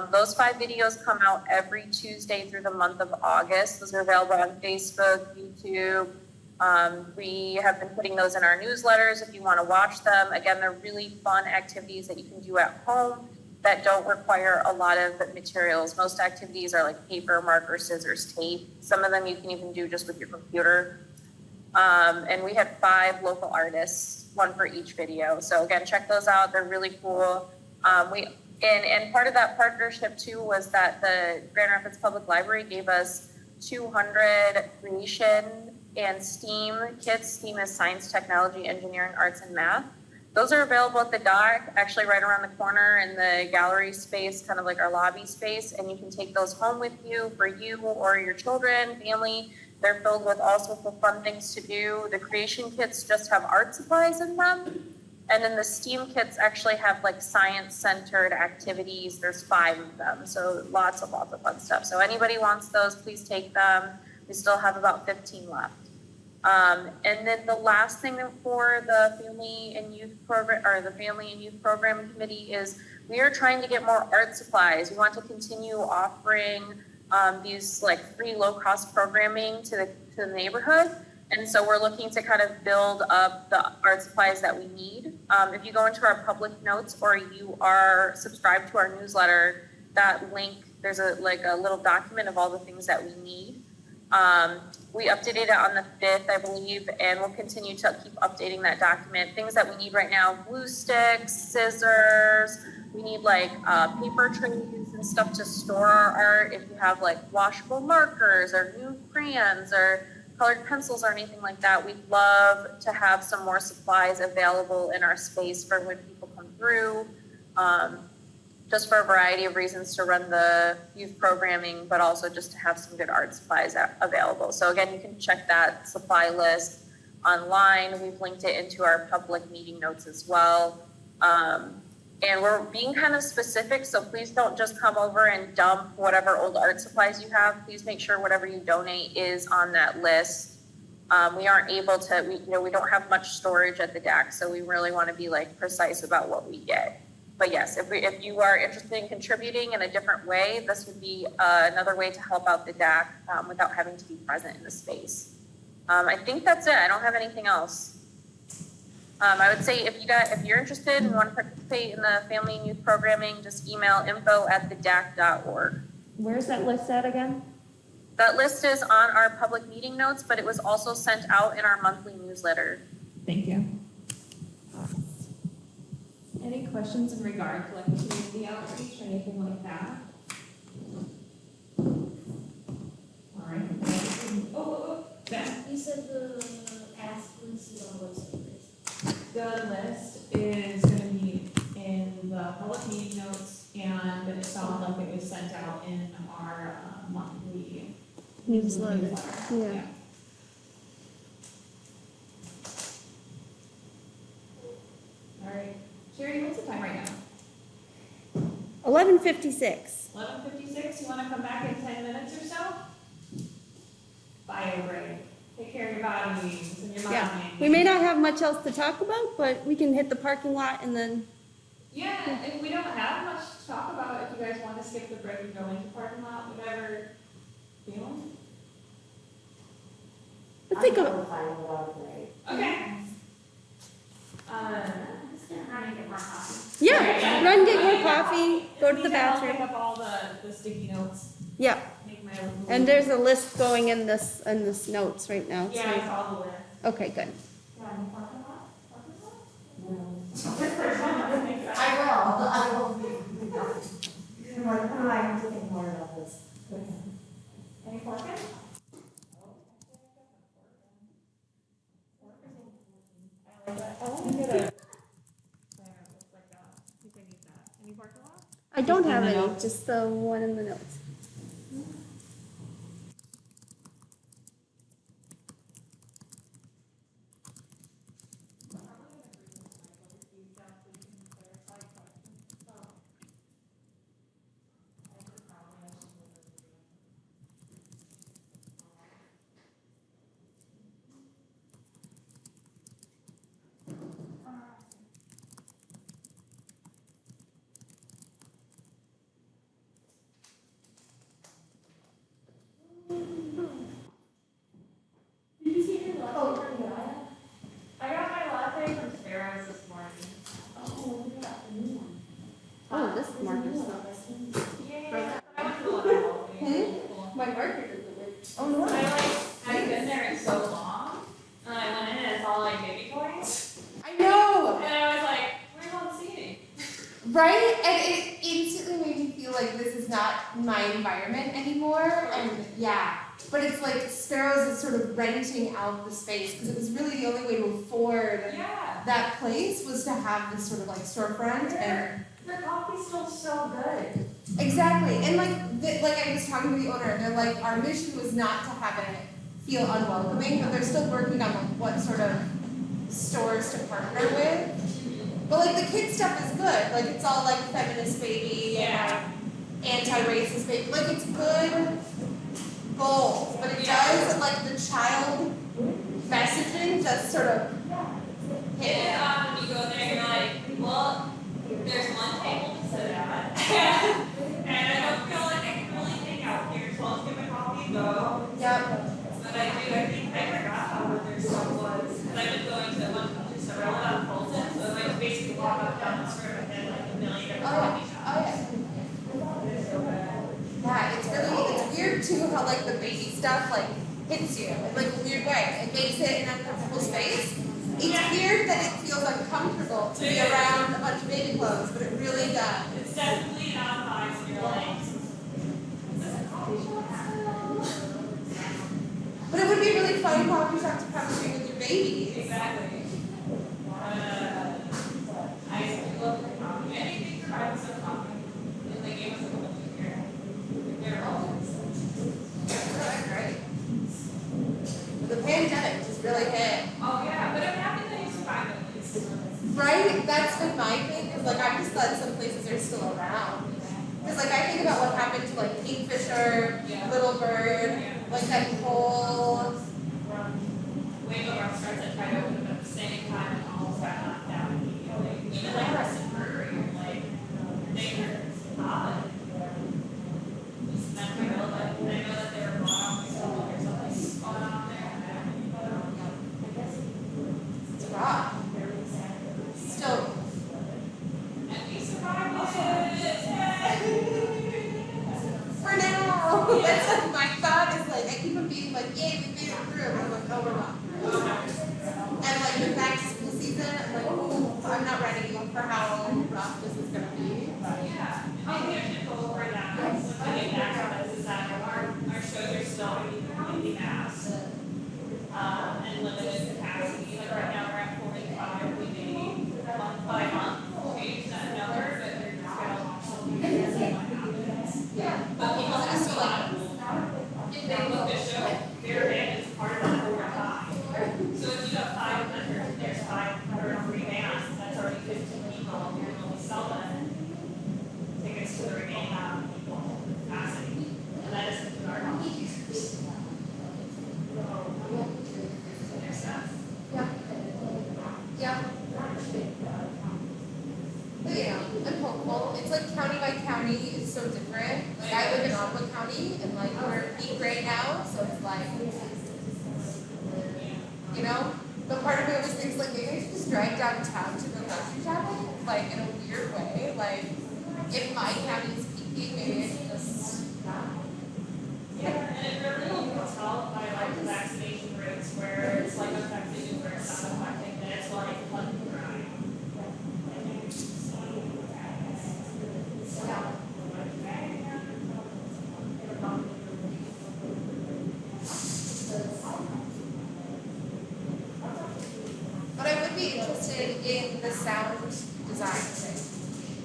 Those 5 videos come out every Tuesday through the month of August. Those are available on Facebook, YouTube. We have been putting those in our newsletters if you want to watch them. Again, they're really fun activities that you can do at home that don't require a lot of materials. Most activities are like paper, marker, scissors, tape. Some of them you can even do just with your computer. And we had 5 local artists, 1 for each video. So again, check those out. They're really cool. And part of that partnership too was that the Grand Rapids Public Library gave us 200 creation and STEAM kits. STEAM is science, technology, engineering, arts, and math. Those are available at the DAAC, actually right around the corner in the gallery space, kind of like our lobby space, and you can take those home with you for you or your children, family. They're filled with all sorts of fun things to do. The creation kits just have art supplies in them, and then the STEAM kits actually have like science-centered activities. There's 5 of them, so lots of fun stuff. So anybody wants those, please take them. We still have about 15 left. And then the last thing for the Family and Youth Program, or the Family and Youth Program Committee, is we are trying to get more art supplies. We want to continue offering these like free low-cost programming to the neighborhood. And so we're looking to kind of build up the art supplies that we need. If you go into our public notes or you are subscribed to our newsletter, that link, there's a little document of all the things that we need. We updated it on the 5th, I believe, and we'll continue to keep updating that document. Things that we need right now: glue sticks, scissors. We need like paper trays and stuff to store our art. If you have like washable markers or new crayons or colored pencils or anything like that, we'd love to have some more supplies available in our space for when people come through. Just for a variety of reasons, to run the youth programming, but also just to have some good art supplies available. So again, you can check that supply list online. We've linked it into our public meeting notes as well. And we're being kind of specific, so please don't just come over and dump whatever old art supplies you have. Please make sure whatever you donate is on that list. We aren't able to, we don't have much storage at the DAAC, so we really want to be like precise about what we get. But yes, if you are interested in contributing in a different way, this would be another way to help out the DAAC without having to be present in the space. I think that's it. I don't have anything else. I would say if you're interested and want to participate in the Family and Youth Programming, just email info@thedaac.org. Where's that list at again? That list is on our public meeting notes, but it was also sent out in our monthly newsletter. Thank you. Any questions in regard to like community outreach or anything like that? Ben? You said the ask list is on the website, right? The list is gonna be in the public meeting notes, and it sounded like it was sent out in our monthly Newsletter. Yeah. All right, Sherry, what's the time right now? 11:56. 11:56, you wanna come back in 10 minutes or so? Bio break. Take care of your body meetings and your mind Yeah. meetings. We may not have much else to talk about, but we can hit the parking lot and then, Yeah, if we don't have much to talk about, if you guys want to skip the break and go into parking lot, whatever, feeling? I think of, Okay. I'm just gonna run and get more coffee. yeah, run, get your coffee, go to the Meantime, I'll bathroom. pick up all the sticky notes, Yeah, make my own. and there's a list going in this notes right now. Yeah, I saw the list. Okay, good. I will. Any parking? I like that. I want to get a planner that looks like that. I think I need that. Any parking lot? I don't Just in have the any, notes? just the one in the notes. Did you see your latte from Gaia? I got my latte from Sparrows this morning. Oh, look at that new one. Oh, this There's a marker's new not. one, I think. Yeah. I went to the waterfall. My marker doesn't work. Oh, no. I've been there in so long, and I went in and it's all like baby toys. I know, And I was like, where's all the seating? right? And it instantly made me feel like this is not my environment anymore. And yeah, but it's like Sparrows is sort of renting out the space because it was really the only way to afford Yeah. that place was to have this sort of like storefront and Their coffee's still so good. exactly. And like I was talking to the owner, they're like our mission was not to have it feel unwelcoming, but they're still working on like what sort of stores to partner with. But like the kid stuff is good. Like it's all like feminist baby and like anti-racist baby. Like it's good goals, but it does like the child messaging just sort of It is odd when you go there, you're like, well, there's one table to sit at. And I don't feel like I can really hang out here, so I'll get my coffee and go. Yep. But I forgot how good their stuff was. And I've been going to a bunch of places around out in Fulton, so I just basically walk up down the street and then like a million different coffee shops. Oh yeah. Yeah, it's weird too how like the baby stuff like hits you in like a weird way. It makes it an uncomfortable space. It's weird that it feels uncomfortable to be around a bunch of baby clothes, but it really does. It's definitely not nice when you're like, is this a coffee shop? But it would be a really fun coffee shop to come to with your babies. Exactly. I love their coffee. Anything provides some coffee. And they gave us a couple of here. They're all Right. The pandemic just really hit. Oh, yeah, but I'm happy that you survived at least. Right? That's been my thing, because like I'm just glad some places are still around. Because like I think about what happened to like Kingfisher, Little Bird, like that whole Wave of restaurants that tried to open up at the same time and almost got knocked down immediately. Even like Crescent Brewery, like, they were hot. Just not real, but I know that they were bought off the school or something going on there. I guess it's rough. Still. And we survived it. For now. That's like my thought is like I keep on being like, yay, we made it through. And I'm like, oh, we're not through. And like the back to school season, I'm like, oh, I'm not ready for how rough this is gonna be. Yeah. Maybe I should go over that. So I think that's how this is that our shows are still going to be completely masked. contamination rates where it's like affecting you, where it's not affecting this, like let it dry. But I would be interested in the sound design thing.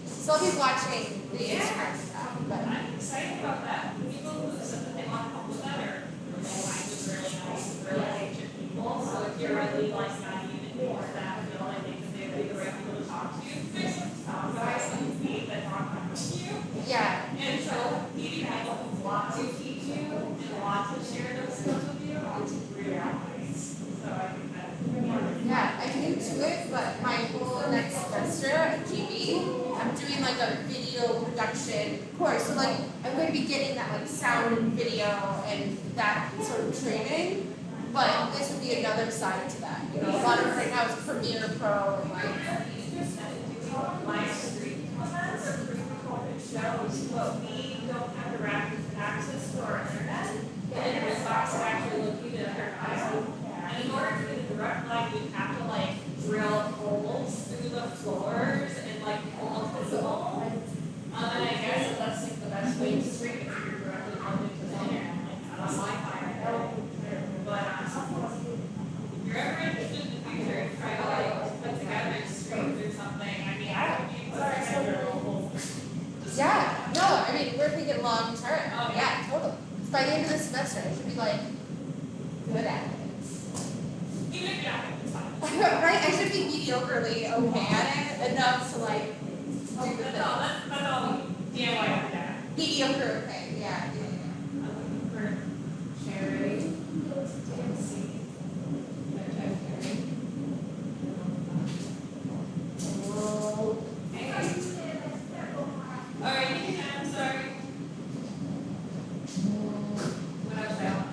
So I'll be watching the Instagram stuff, but I'm excited about that. People who said that they want to help with that are really nice, really nice, really patient people. So if you're really like not even more that, I feel like they would be the right people to talk to. There's some guys on the feed that talk to you. yeah. And so meeting people who want to teach you and want to share those skills with you, it's really nice. So I think that's Yeah, I'm new to it, but my whole next semester at GB, I'm doing like a video production course. So like I'm going to be getting that like sound and video and that sort of training. But this would be another side to that. You know, a lot of it right now is Premiere Pro and like live stream events or pre-recorded shows, but we don't have direct access to our internet. The internet box is actually located at our house. And in order to get a direct line, we'd have to like drill holes through the floors and like almost visible. And I guess that's like the best way to stream it if you're directly plugged into the internet, like on Wi-Fi. But if you're ever interested in the future, try to like put together streams or something. I mean, I don't need to put together a whole. yeah, no, I mean we're thinking long term. Oh yeah, totally. By the end of the semester, I should be like good at it. Even if you're not going to decide. Right? I should be mediocrely okay at it enough to like do the thing. That's all DIY over there. Mediocre okay, yeah. I'm looking for charity. Alright, I'm sorry. What else I want?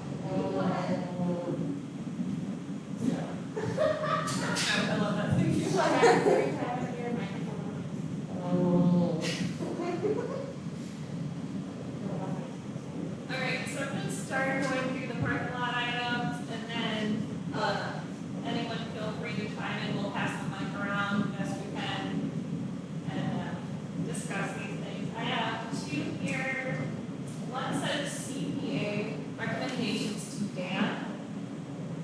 I love that. Thank you. Alright, so I'm gonna start going through the parking lot items and then, anyone feel free to chime in, we'll pass the mic around as we can and, discuss these things. I have two here. One says CPA recommendations to Dan.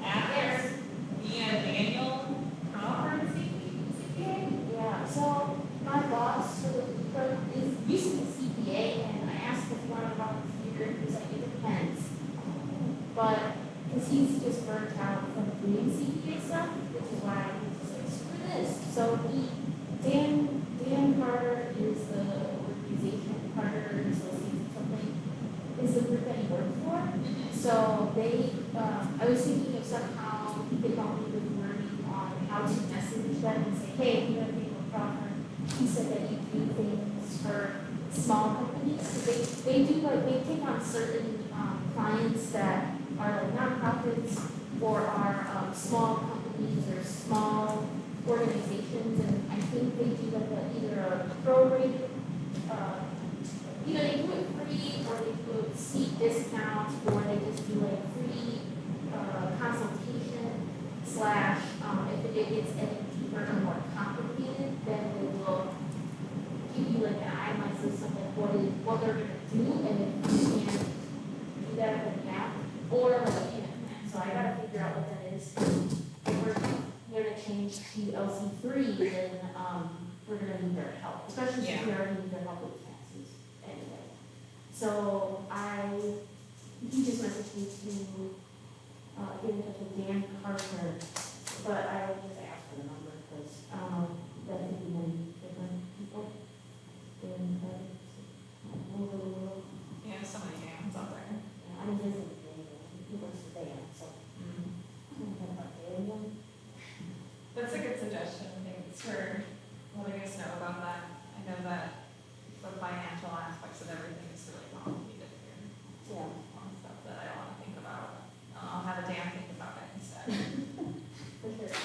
After the annual conference CPA. Yeah, so my boss is using the CPA, and I asked if he wanted to volunteer, he's like, it depends. But, because he's just burnt out from doing CPA stuff, which is why he's just like, screw this. So Dan Carter is the organization, Carter Associates or something, is the group that he worked for. So I was thinking of somehow he could help me with learning on how to message them and say, hey, you have to a proper. He said that you do things for small companies, because they do like, they take on certain clients that are like nonprofits or are small companies or small organizations, and I think they do like either a prorated, either they do it free or they do a steep discount, or they just do like free consultation slash if it gets any deeper or more complicated, then they will give you like an itemized list of like what they're gonna do, and if you can't do that with an app or like a payment plan. So I gotta figure out what that is. If we're gonna change to LC3, then we're gonna need their help, especially since we already need their help with taxes anyway. So he just messaged me to get in touch with Dan Carter, but I just asked for the number because that could be many different people. Dan Carter, all over the world. Yeah, so many dams out there. I mean, his name is Daniel. He works for Dan, so. I don't know about Daniel. That's a good suggestion. Thanks for letting us know about that. I know that the financial aspects of everything is really complicated here. Yeah. On stuff that I don't want to think about. I'll have a Dan think about it instead. For sure.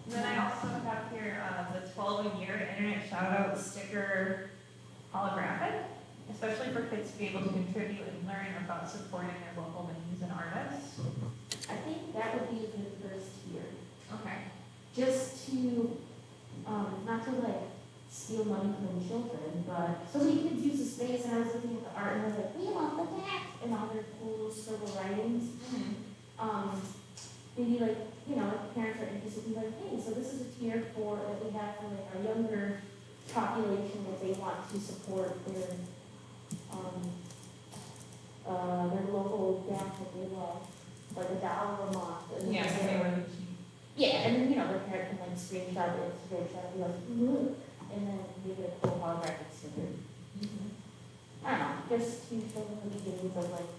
And then I also have here the 12-a-year internet shout-out sticker holographic, especially for kids to be able to contribute and learn about supporting their local venues and artists. I think that would be a good first tier. Okay. Just to, not to like steal money from children, but so many kids use the space, and I was looking at the art and I was like, we want the DAAC, and all their cool scribble writings. Maybe like, you know, if parents are interested, be like, hey, so this is a tier for, that we have for like our younger population that they want to support their local DAAC that they love, like $1 a month. And Yeah, so then- they were. yeah, and then, you know, their parent can like screenshot it to their child, be like, look, and then give it a cool holographic sticker. I don't know, just to show them the beginnings of like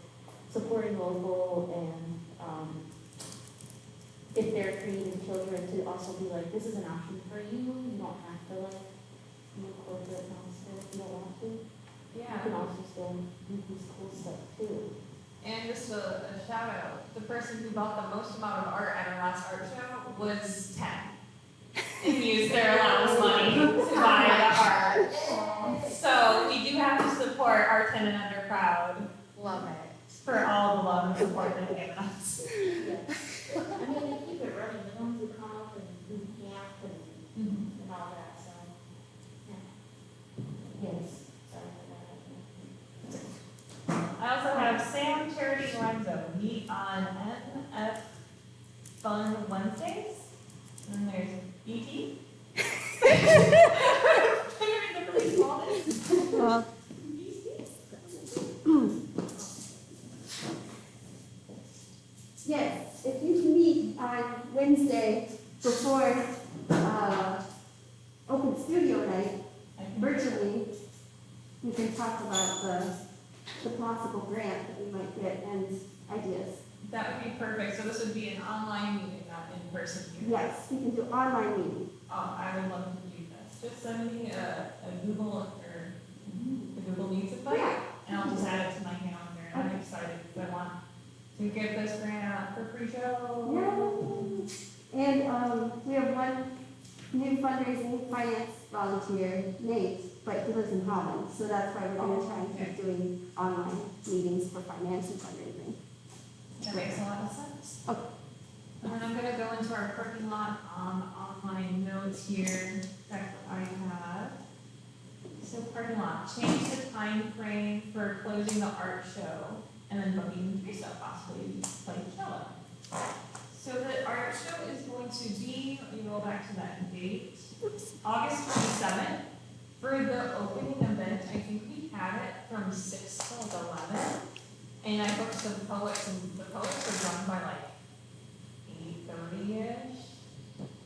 supporting local and, if they're creating children to also be like, this is an option for you, you don't have to like be a corporate monster if you don't want to. You can Yeah. also still do this cool stuff too. And just a shout out, the person who bought the most amount of art at our last art show was 10. And used their allowance money to buy the art. So we do have to support our 10 and under crowd Love it. for all the love and support they've given us. I mean, they keep it running, the ones who come up and do camp and all that, so, yeah. Yes, sorry for that. I also have Sam, Charity, and Lorenzo meet on NF Fun Wednesdays. And then there's ET. Well, Yes, if you can meet on Wednesday before, open studio night, virtually, we can talk about the possible grant that we might get and ideas. That would be perfect. So this would be an online meeting, not in person here. Yes, we can do online meeting. Oh, I would love to do this. Just send me a Google or the Google Meets invite, Yeah. and I'll just add it to my calendar. And I'm excited because I want to give this grant out for free show. Yeah. And we have one new fundraising finance volunteer, Nate, but he lives in Holland, so that's why we're gonna try and keep doing online meetings for finance and fundraising. That makes a lot of sense. Okay. And then I'm gonna go into our parking lot on my notes here that I have. So parking lot, change the time frame for closing the art show and then booking free stuff, possibly play cello. So the art show is going to be, let me go back to that date, August 27th. For the opening event, I think we had it from 6 till 11. And I booked some poets, and the poets were done by like 8:30-ish.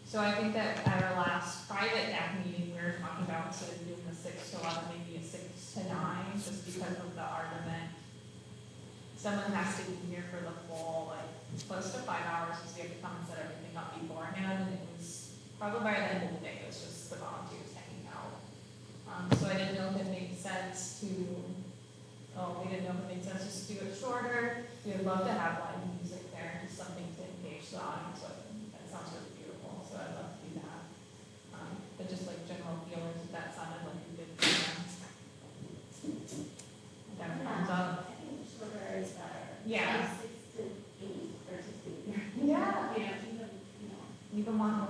So I think that at our last private DAAC meeting, we were talking about instead of doing the 6 to 11, maybe a 6 to 9, just because of the art event. Someone has to be here for the full, like, close to 5 hours, because we have to come and set everything up beforehand, and it was, probably by the end of the day, it was just the volunteers hanging out. So I didn't know if it made sense to, we didn't know if it made sense just to do it shorter. We would love to have live music there, just something to engage the audience with, and that sounds really beautiful, so I'd love to do that. But just like general feelers, if that sounded like a good program. That comes up. Shorter is better. Yeah. 6 to 8 or 6 to 8. Yeah. You Even one more.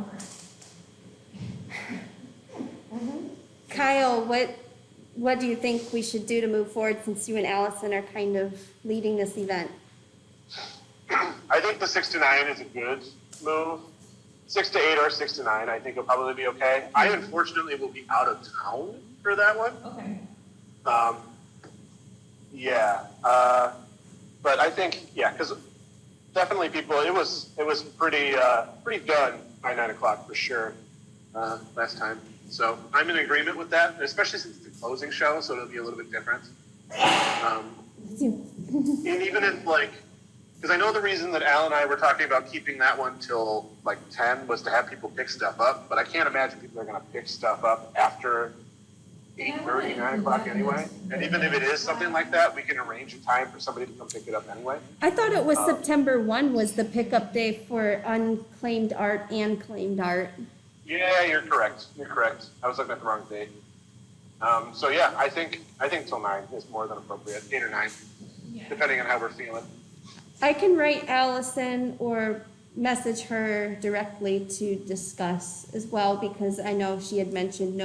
Kyle, what do you think we should do to move forward since you and Allison are kind of leading this event? I think the 6 to 9 is a good move. 6 to 8 or 6 to 9, I think will probably be okay. I unfortunately will be out of town for that one. Okay. But I think, because definitely people, it was pretty done by 9 o'clock for sure, last time. So I'm in agreement with that, especially since it's a closing show, so it'll be a little bit different. And even if because I know the reason that Al and I were talking about keeping that one till 10 was to have people pick stuff up, but I can't imagine people are gonna pick stuff up after 8:30, 9 o'clock anyway. And even if it is something like that, we can arrange a time for somebody to come pick it up anyway. I thought it was September 1 was the pickup day for unclaimed art and claimed art. Yeah, you're correct. I was looking at the wrong date. So yeah, I think till 9 is more than appropriate, 8 or 9, Yeah. depending on how we're feeling. I can write Allison or message her directly to discuss as well, because I know she had mentioned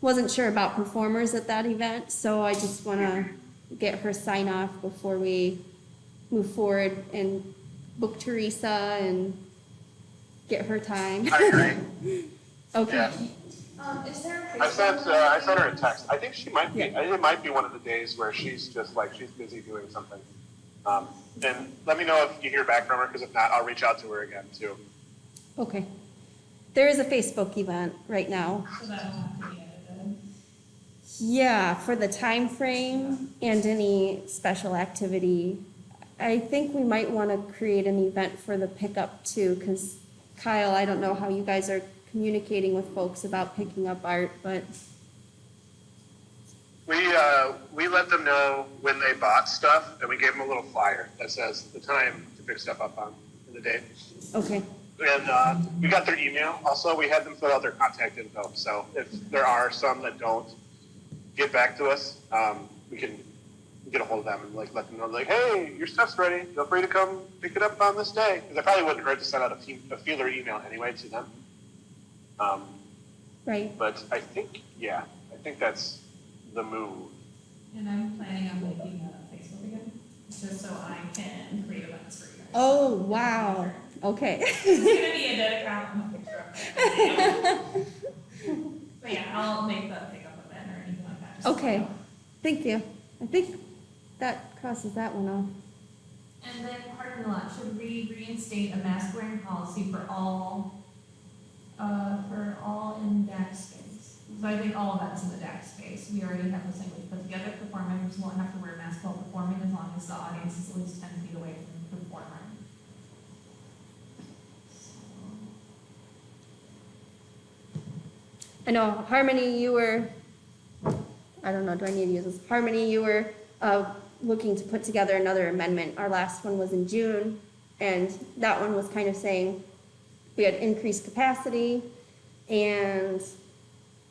wasn't sure about performers at that event, so I just wanna get her sign off before we move forward and book Teresa and get her time. I agree. Okay. Yeah. Is there a I sent her a text. I think she might be. Yeah. I think it might be one of the days where she's just like she's busy doing something. And let me know if you hear back from her, because if not, I'll reach out to her again too. Okay. There is a Facebook event right now. So that'll have to be edited. Yeah, for the time frame and any special activity. I think we might want to create an event for the pickup too, because Kyle, I don't know how you guys are communicating with folks about picking up art, but We let them know when they bought stuff, and we gave them a little flyer that says the time to pick stuff up on in the day. okay. And we got their email. Also, we had them fill out their contact info. So if there are some that don't get back to us, we can get a hold of them and let them know, hey, your stuff's ready. Feel free to come pick it up on this day. Because it probably wouldn't hurt to send out a feeler email anyway to them. Right. But I think that's the move. And I'm planning on making a Facebook again, just so I can create events for you guys. Oh, wow. Okay. It's gonna be a dead account, I'm a picture of it. But yeah, I'll make the pickup event or anything like that. just so Okay. you know. Thank you. I think that crosses that one off. And then, pardon the lot, should we reinstate a mask wearing policy for all in DAAC space? So I think all events in the DAAC space, we already have this language put together, performers won't have to wear masks while performing as long as the audience is at least 10 feet away from the performer. I know, Harmony, you were, I don't know, do I need to use this? Harmony, you were looking to put together another amendment. Our last one was in June, and that one was kind of saying we had increased capacity, and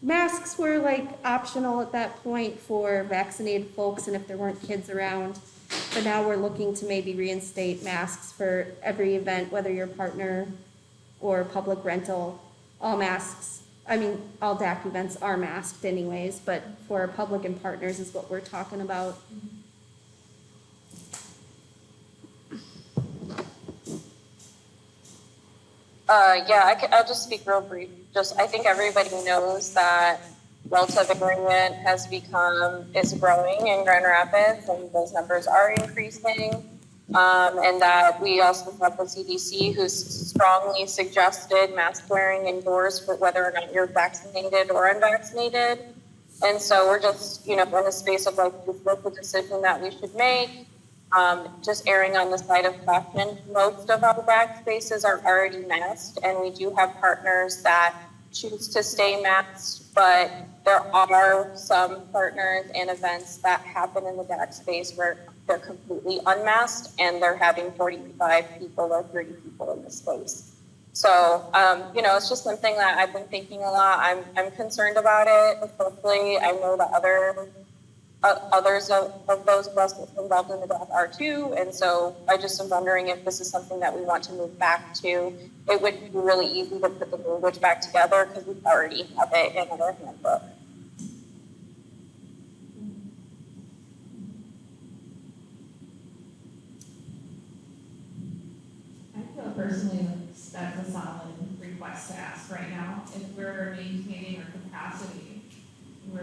masks were like optional at that point for vaccinated folks and if there weren't kids around. But now we're looking to maybe reinstate masks for every event, whether you're a partner or public rental. All masks, all DAAC events are masked anyways, but for public and partners is what we're talking about. I'll just speak real brief. I think everybody knows that Delta variant is growing in Grand Rapids, and those numbers are increasing. And that we also have the CDC who's strongly suggested mask wearing indoors for whether or not you're vaccinated or unvaccinated. And so we're just, in a space of what's the decision that we should make. Just erring on the side of caution. Most of our DAAC spaces are already masked, and we do have partners that choose to stay masked, but there are some partners and events that happen in the DAAC space where they're completely unmasked and they're having 45 people or 30 people in the space. So, it's just something that I've been thinking a lot. I'm concerned about it, especially I know that others of those of us involved in the DAAC are too, and so I just am wondering if this is something that we want to move back to. It would be really easy to put the language back together because we already have it in our handbook. I feel personally that's a solid request to ask right now. If we're maintaining our capacity, we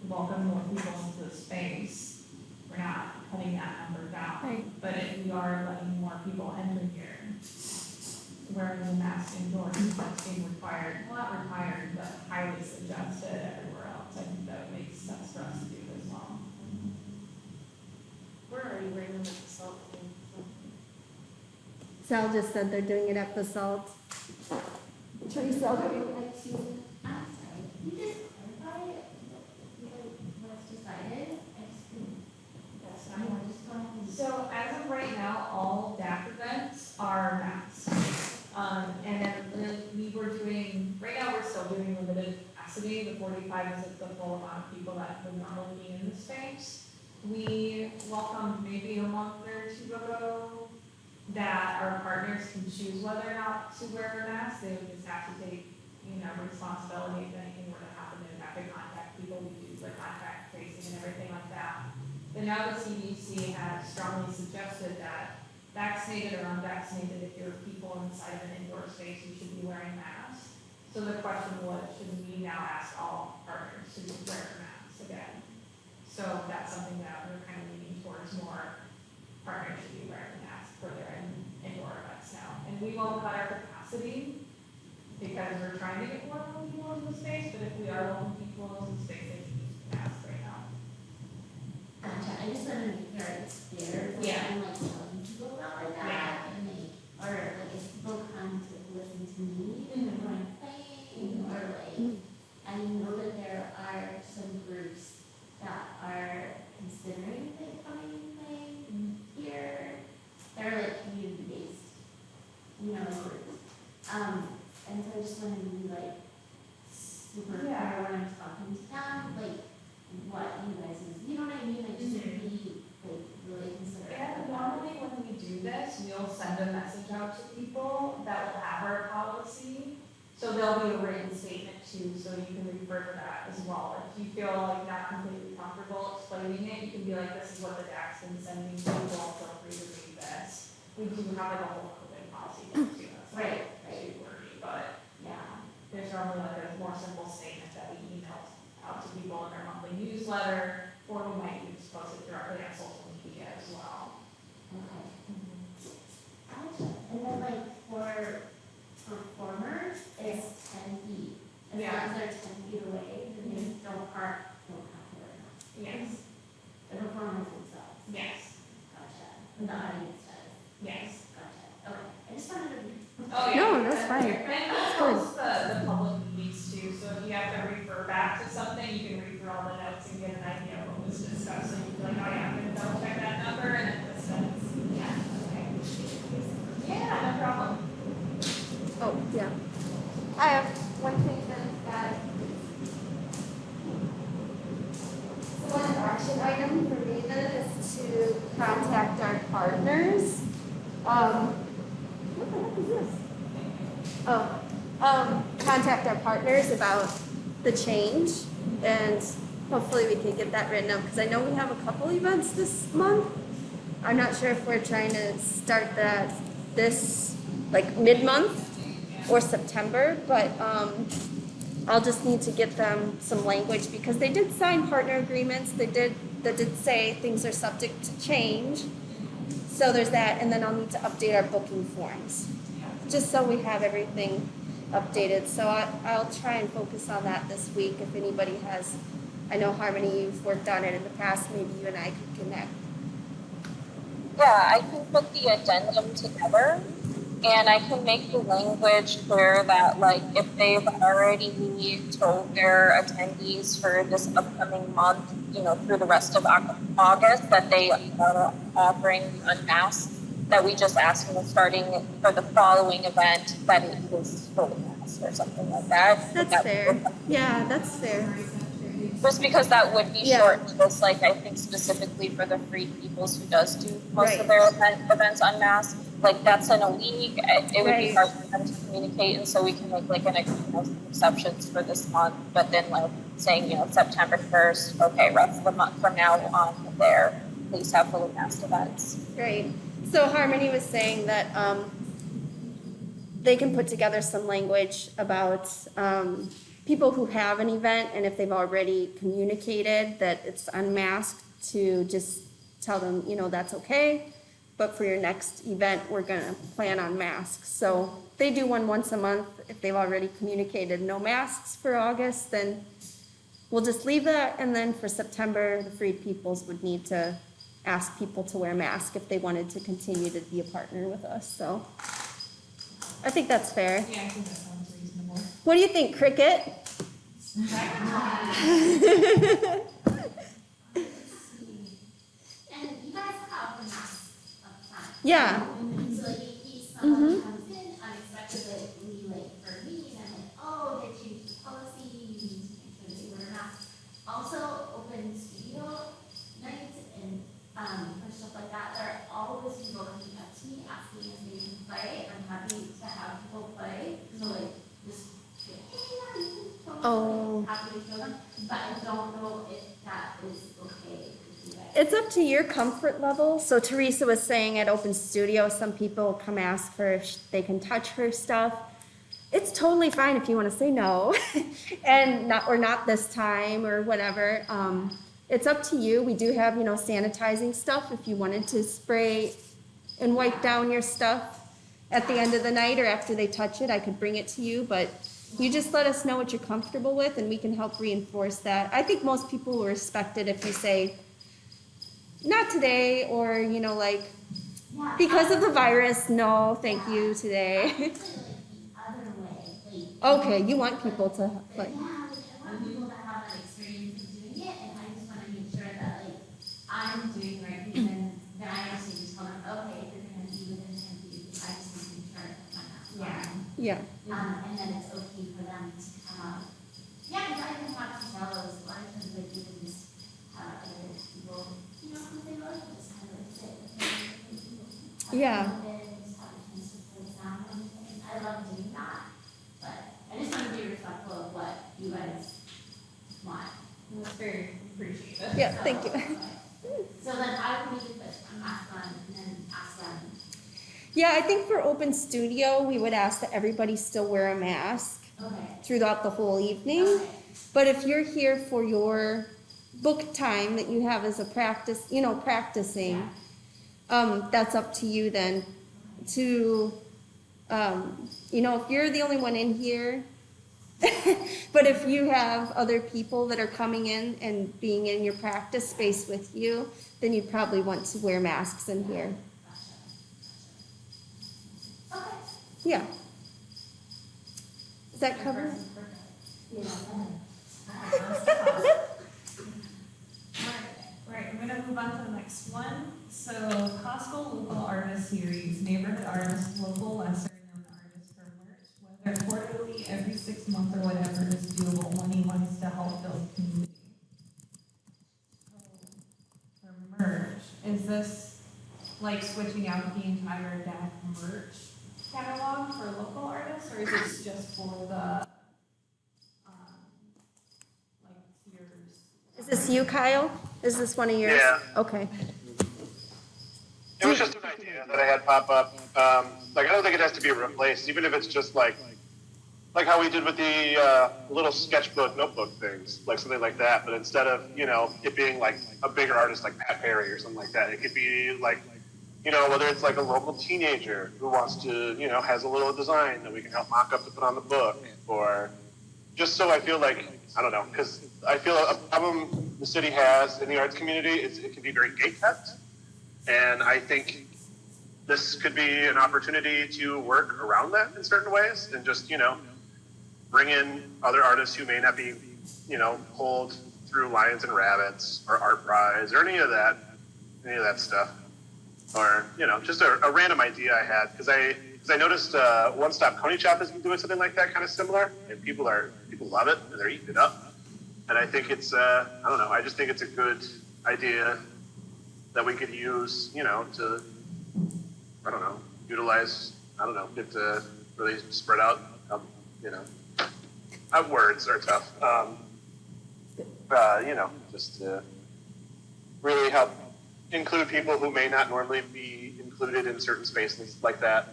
welcome more people into the space, we're not cutting that number down. Right. But if we are letting more people enter here, wearing the mask indoors, that's being required, well, not required, but highly suggested everywhere else. I think that makes sense for us to do as well. We're already wearing them at the salt. Sal just said they're doing it at the Salt. Teresa, I'm sorry, can you just clarify what's decided? So as of right now, all DAAC events are masked. And then right now we're still doing limited capacity. The 45 is the full amount of people that would normally be in the space. we welcomed maybe a month or two ago that our partners can choose whether or not to wear a mask. They would just have to take, responsibility if anything were to happen. They would have to contact people who do the contact tracing and everything like that. But now the CDC has strongly suggested that vaccinated or unvaccinated, if you're people inside of an indoor space, you should be wearing masks. So the question was, should we now ask all partners to wear masks again? So that's something that we're kind of leaning towards more partners should be wearing masks for their indoor events now. And we won't cut our capacity because we're trying to get more people into the space, but if we are welcoming people into the space, they should use masks right now. Gotcha, I just want to make sure it's fair, like, Yeah. I'm like telling people about like that, and like, or like if people come to listen to me, and when I'm playing, or like, I know that there are some groups that are considering like coming and playing here, they're like community-based, groups. And so I just want to be like super clear when I'm talking to them, like, what you guys is, you know what I mean, like, just to be, like, really considerate. And normally when we do this, we'll send a message out to people that will have our policy. So there'll be a written statement too, so you can refer to that as well. If you feel like not completely comfortable explaining it, you can be like, this is what the DAAC's been sending people, feel free to read this. We do have like a whole COVID policy too, that's Right, too wordy, but Yeah. there's normally like a more simple statement that we email out to people in our monthly newsletter, or we might just post it directly on social media as well. Okay. Gotcha. And then like for performers, it's 10 feet. As long as they're 10 feet away, then they don't have to wear a mask. Yes, The performers themselves. yes, Gotcha. And the audience does. yes. Gotcha. Okay. I just wanted to. Oh, yeah. No, that's fine. And we post the public meetings too, so if you have to refer back to something, you can read through all the notes and get an idea of what was discussed, so you can be like, oh yeah, I'm gonna double check that number, and then this, yeah, okay. Yeah, no problem. Oh, yeah. I have one thing that one action item for me then is to contact our partners. What the heck is this? Contact our partners about the change, and hopefully we can get that written up, because I know we have a couple events this month. I'm not sure if we're trying to start that this, like, mid-month or September, but I'll just need to get them some language, because they did sign partner agreements, that did say things are subject to change. So there's that, and then I'll need to update our booking forms, just so we have everything updated. So I'll try and focus on that this week. If anybody has, I know Harmony, you've worked on it in the past, maybe you and I could connect. Yeah, I can put the addendum together, and I can make the language clear that, like, if they've already told their attendees for this upcoming month, through the rest of August, that they are offering unmasked, that we just ask them starting for the following event that it is fully masked or something like that. That's fair. Yeah, that's fair. Just because that would be Yeah. short notice, like I think specifically for the Free Peoples who does do most Right. of their events unmasked, like that's in a week, it would be Right. hard for them to communicate, and so we can make like exceptions for this month, but then like saying, September 1st, okay, rest of the month from now on there, please have fully masked events. Great. So Harmony was saying that they can put together some language about people who have an event, and if they've already communicated that it's unmasked, to just tell them, that's okay, but for your next event, we're gonna plan on masks. So they do one once a month. If they've already communicated no masks for August, then we'll just leave that, and then for September, the Freed Peoples would need to ask people to wear masks if they wanted to continue to be a partner with us. So I think that's fair. Yeah, I think that sounds reasonable. What do you think, Cricket? And you guys have the mask up front. Yeah. So like in case someone comes in unexpectedly late for me, and I'm like, oh, they changed the policy, you need to make sure they wear a mask. Also, open studio nights Oh. happy to show them, but I don't know if that is okay with you guys. It's up to your comfort level. So Teresa was saying at Open Studio, some people come ask her if they can touch her stuff. It's totally fine if you want to say no and not this time or whatever. It's up to you. We do have, sanitizing stuff if you wanted to spray and wipe down your stuff at the end of the night or after they touch it. I could bring it to you, but you just let us know what you're comfortable with and we can help reinforce that. I think most people will respect it if you say, not today, or, because of the virus, no, thank you today. Actually, the other way, Okay, you want people to, I want people to have that experience of doing it, and I just want to make sure that, I'm doing the right thing, and then I actually just tell them, okay, if you're gonna be within 10 feet, I just want to make sure that my mask on. yeah. And then it's okay for them to come out. Yeah, because I can talk to fellows, a lot of times like even just have other people, who say, oh, you just kind of sit with me. Yeah. And just have a chance to play sound and everything. I love doing that, but I just want to be respectful of what you guys want. That's very appreciated. Yeah, thank you. So then I would need to put a mask on and then ask them. Yeah, I think for Open Studio, we would ask that everybody still wear a mask Okay. throughout the whole evening. Okay. But if you're here for your book time that you have as a practice, practicing, that's up to you then to, if you're the only one in here, but if you have other people that are coming in and being in your practice space with you, then you probably want to wear masks in here. Okay. Yeah. Does that cover? Right, I'm gonna move on to the next one. So Costco Local Artist Series, neighborhood artists, local lesser known artists for merch, whether quarterly, every 6 months or whatever is doable, money wants to help build community. So, for merch, is this like switching out the entire DAAC merch catalog for local artists, or is this just for the, tiers? Is this you, Kyle? Is this one of yours? Yeah. Okay. It was just an idea that I had pop up. I don't think it has to be replaced, even if it's just like how we did with the little sketchbook, notebook things, like something like that. But instead of, it being like a bigger artist like Pat Perry or something like that, it could be like, whether it's like a local teenager who wants to, has a little design that we can help mock up to put on the book, or just so I feel like, I don't know, because I feel a problem the city has in the arts community is it can be very gate-kept. And I think this could be an opportunity to work around that in certain ways and just, bring in other artists who may not be, pulled through Lions and Rabbits or Art Prize or any of that stuff. Or, just a random idea I had because I noticed One Stop Coney Shop has been doing something like that, kind of similar, and people love it and they're eating it up. And I think it's I don't know, I just think it's a good idea that we could use, to utilize, get to really spread out, words are tough. Just to really help include people who may not normally be included in certain spaces like that.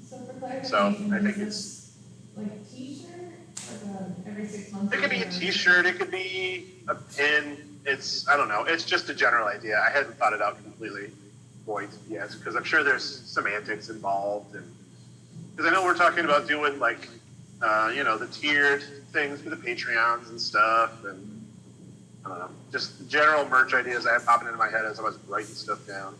So for clarification, So I think is it's this like a t-shirt or every 6 months? It could be a t-shirt, it could be a pin, I don't know, it's just a general idea. I hadn't thought it out completely yet, because I'm sure there's semantics involved, and because I know we're talking about doing like, the tiered things for the Patreons and stuff, and I don't know, just general merch ideas I have popping into my head as I was writing stuff down.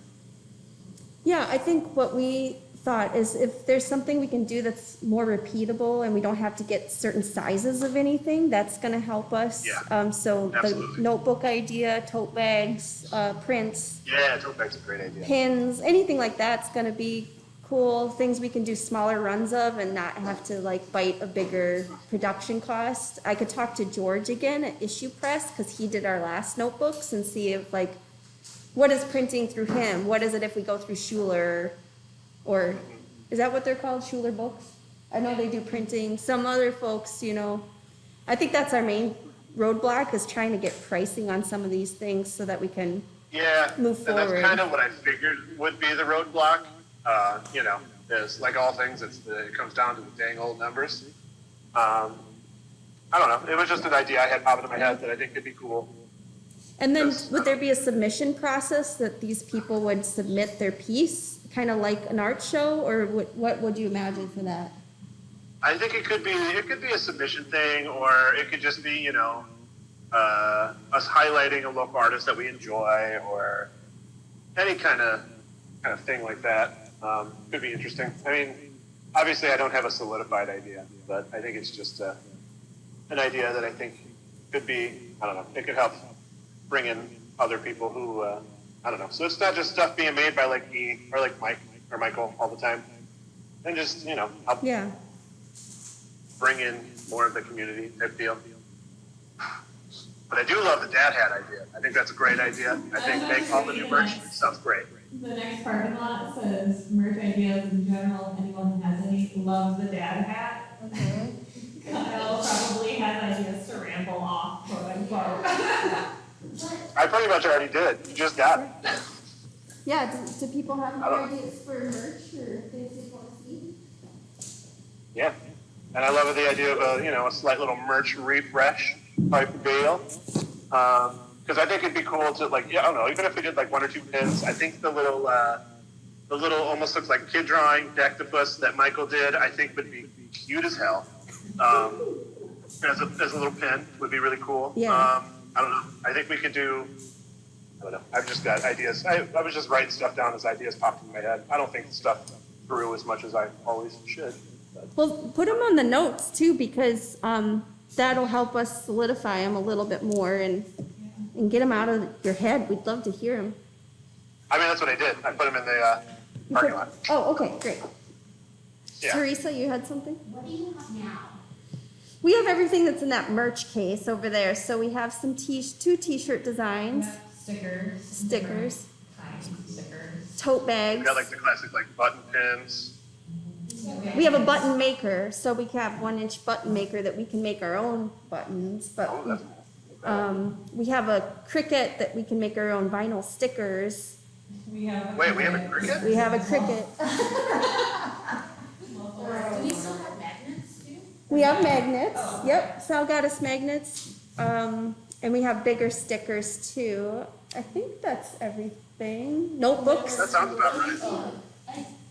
Yeah, I think what we thought is if there's something we can do that's more repeatable and we don't have to get certain sizes of anything, that's going to help us. Yeah, so absolutely. The notebook idea, tote bags, prints, Yeah, tote bag's a great idea. pins, anything like that's going to be cool. Things we can do smaller runs of and not have to bite a bigger production cost. I could talk to George again at Issue Press because he did our last notebooks and see if what is printing through him? What is it if we go through Schuler? Or is that what they're called, Schuler Books? I know they do printing. Some other folks, I think that's our main roadblock, is trying to get pricing on some of these things so that we can Yeah, move and that's forward. kind of what I figured would be the roadblock. You know, is like all things, it comes down to the dang old numbers. I don't know. It was just an idea I had popped into my head that I think could be cool. And then Yes. would there be a submission process that these people would submit their piece, kind of like an art show, or what would you imagine for that? I think it could be a submission thing, or it could just be, you know, us highlighting a local artist that we enjoy, or any kind of thing like that. Could be interesting. I mean, obviously I don't have a solidified idea, but I think it's just an idea that I think could be, I don't know, it could help bring in other people who, I don't know. So it's not just stuff being made by like me or like Mike or Michael all the time, and just, you know, help Yeah. bring in more of the community type deal. But I do love the dad hat idea. I think that's a great idea. I think make all the new merch sounds great. The next parking lot says merch ideas in general, if anyone has any, love the dad hat. Kyle probably has ideas to ramble off, quote unquote. I pretty much already did. You just got it. Yeah, do people have I don't- ideas for merch or things they want to see? Yeah. And I love the idea of a slight little merch refresh type deal. Because I think it'd be cool to, like, I don't know, even if we did like 1 or 2 pins, I think the little almost looks like kid drawing Dectopus that Michael did, I think would be cute as hell. As a little pin would be really cool. Yeah. I don't know. I think we could do, I don't know. I've just got ideas. I was just writing stuff down as ideas popped in my head. I don't think stuff through as much as I always should. Well, put them on the notes too, because that'll help us solidify them a little bit more and get them out of your head. We'd love to hear them. I mean, that's what I did. I put them in the parking lot. Oh, okay, great. Yeah. Teresa, you had something? What do you have now? We have everything that's in that merch case over there. So we have some 2 t-shirt designs, Stickers. stickers, Kinds of stickers. tote We bags. got like the classic like button pins. We have a button maker, so we have 1-inch button maker that we can make our own buttons. But Oh, that's we have a Cricut that we can make our own vinyl stickers. We have. Wait, we have a cricket? We have a Cricut. Do we still have magnets too? We have magnets. Yep, Sal got us magnets. And we have bigger stickers too. I think that's everything. Notebooks. That sounds about right.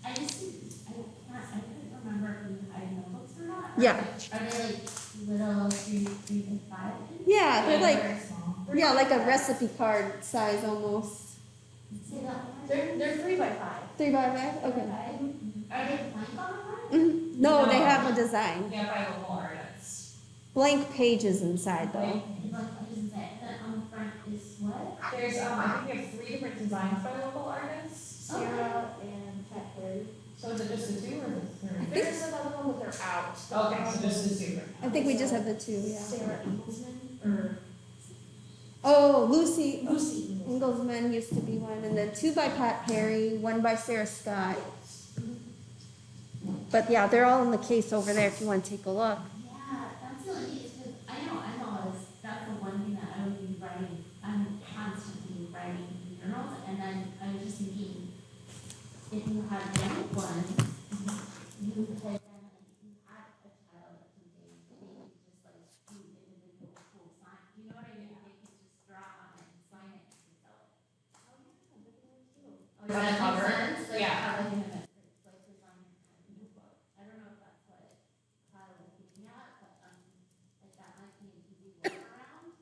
I just, I couldn't remember if we had notebooks or not. Yeah. Are they like little 3 and 5? Yeah, they're like, Very small. yeah, like a recipe card size almost. Say that one. They're 3 by 5. 3 by 5? Okay. Are they blank on the front? No, they No. have a design. Yeah, by local artists. Blank pages inside though. Like, what does it say? The on the front is what? There's, I think we have 3 different designs by local artists. Sarah and Pat Perry. So is it just the 2 or the 3? There's another one, but they're out. Okay, so just the 2. I think we just have the 2, yeah. Sarah Eaglesman. Or Oh, Lucy Lucy Eaglesman. Inglesman used to be one, and then 2 by Pat Perry, 1 by Sarah Scott. But yeah, they're all in the case over there if you want to take a look. Yeah, that's really neat, because I know that's the one thing that I would be writing, I'm constantly writing journals, and then I was just thinking, if you had blank ones, you could then, like, you had a child or something, they could just like do individual cool sign, you know what I mean? They could just draw on it and sign it and sell it. Oh, yeah, that's good too. Oh, does that cover? make sense? Like, Yeah. have like an event, like, design your kind of notebook. I don't know if that's what Kyle was thinking at, but, like, that might be an easy workaround.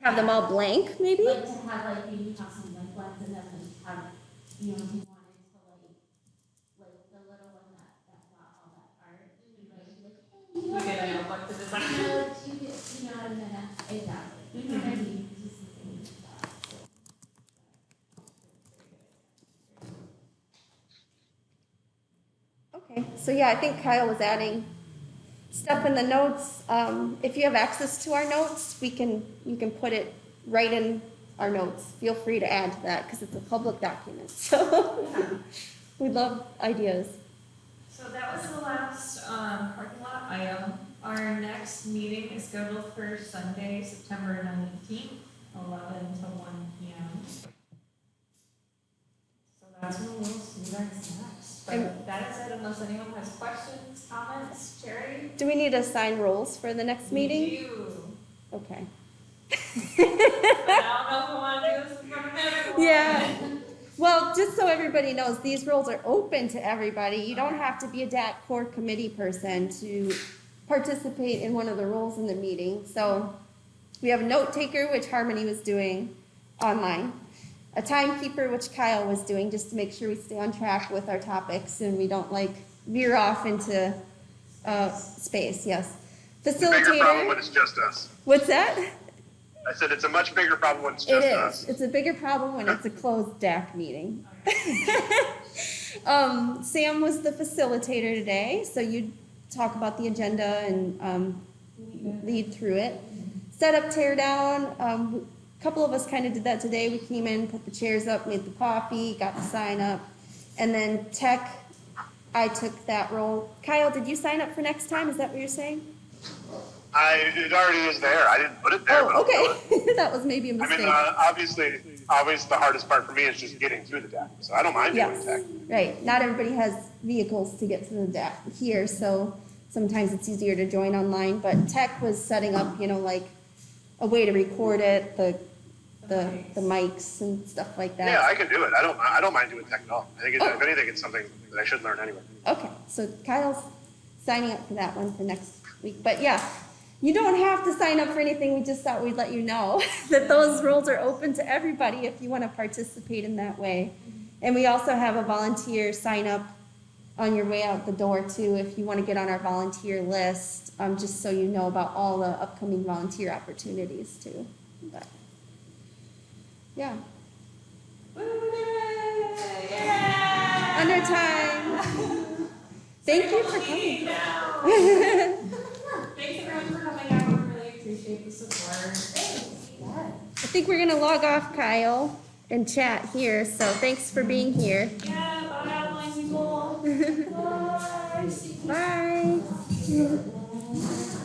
Have them all blank, maybe? Like, to have, like, maybe have some blank ones and then have, you know, if you wanted to, like the little one that got all that art, you'd like, hey, you we know, get a like, notebook to design. you know, you know, and then, exactly, you know what I mean? Just something like that. Okay, so yeah, I think Kyle was adding stuff in the notes. If you have access to our notes, you can put it right in our notes. Feel free to add to that because it's a public document. So we love ideas. So that was the last parking lot item. Our next meeting is scheduled first Sunday, September 19th, 11 to 1 p.m. So that's when we'll see you guys next. But that is it, unless anyone has questions, comments, Jerry? Do we need to assign roles for the next meeting? We do. Okay. But I don't know if we want to do this in front of everyone. Yeah. Well, just so everybody knows, these roles are open to everybody. You don't have to be a DAAC Core Committee person to participate in one of the roles in the meeting. So we have a note taker, which Harmony was doing online, a timekeeper, which Kyle was doing, just to make sure we stay on track with our topics and we don't like veer off into space. Yes. Facilitator. Bigger problem when it's just us. What's that? I said it's a much bigger problem when it's just us. It's a bigger problem when it's a closed DAAC meeting. Sam was the facilitator today, so you'd talk about the agenda and lead through it. Set up, tear down. A couple of us kind of did that today. We came in, put the chairs up, made the coffee, got the sign up. And then tech, I took that role. Kyle, did you sign up for next time? Is that what you're saying? It already is there. I didn't put it there. Oh, okay. That was maybe a I mistake. mean, obviously, the hardest part for me is just getting through the DAAC. So I don't mind doing tech. Right. Not everybody has vehicles to get to the DAAC here, so sometimes it's easier to join online. But tech was setting up, like a way to record it, the mics and stuff like that. Yeah, I can do it. I don't mind doing tech at all. I think if anything, it's something that I should learn anyway. Okay, so Kyle's signing up for that one for next week. But yeah, you don't have to sign up for anything. We just thought we'd let you know that those roles are open to everybody if you want to participate in that way. And we also have a volunteer sign up on your way out the door too if you want to get on our volunteer list, just so you know about all the upcoming volunteer opportunities too. But, yeah. Yeah. Under time. Thank you for coming. Thanks everyone for coming out. We really appreciate the support. I think we're gonna log off, Kyle, and chat here. So thanks for being here. Yeah, bye, online people. Bye. Bye.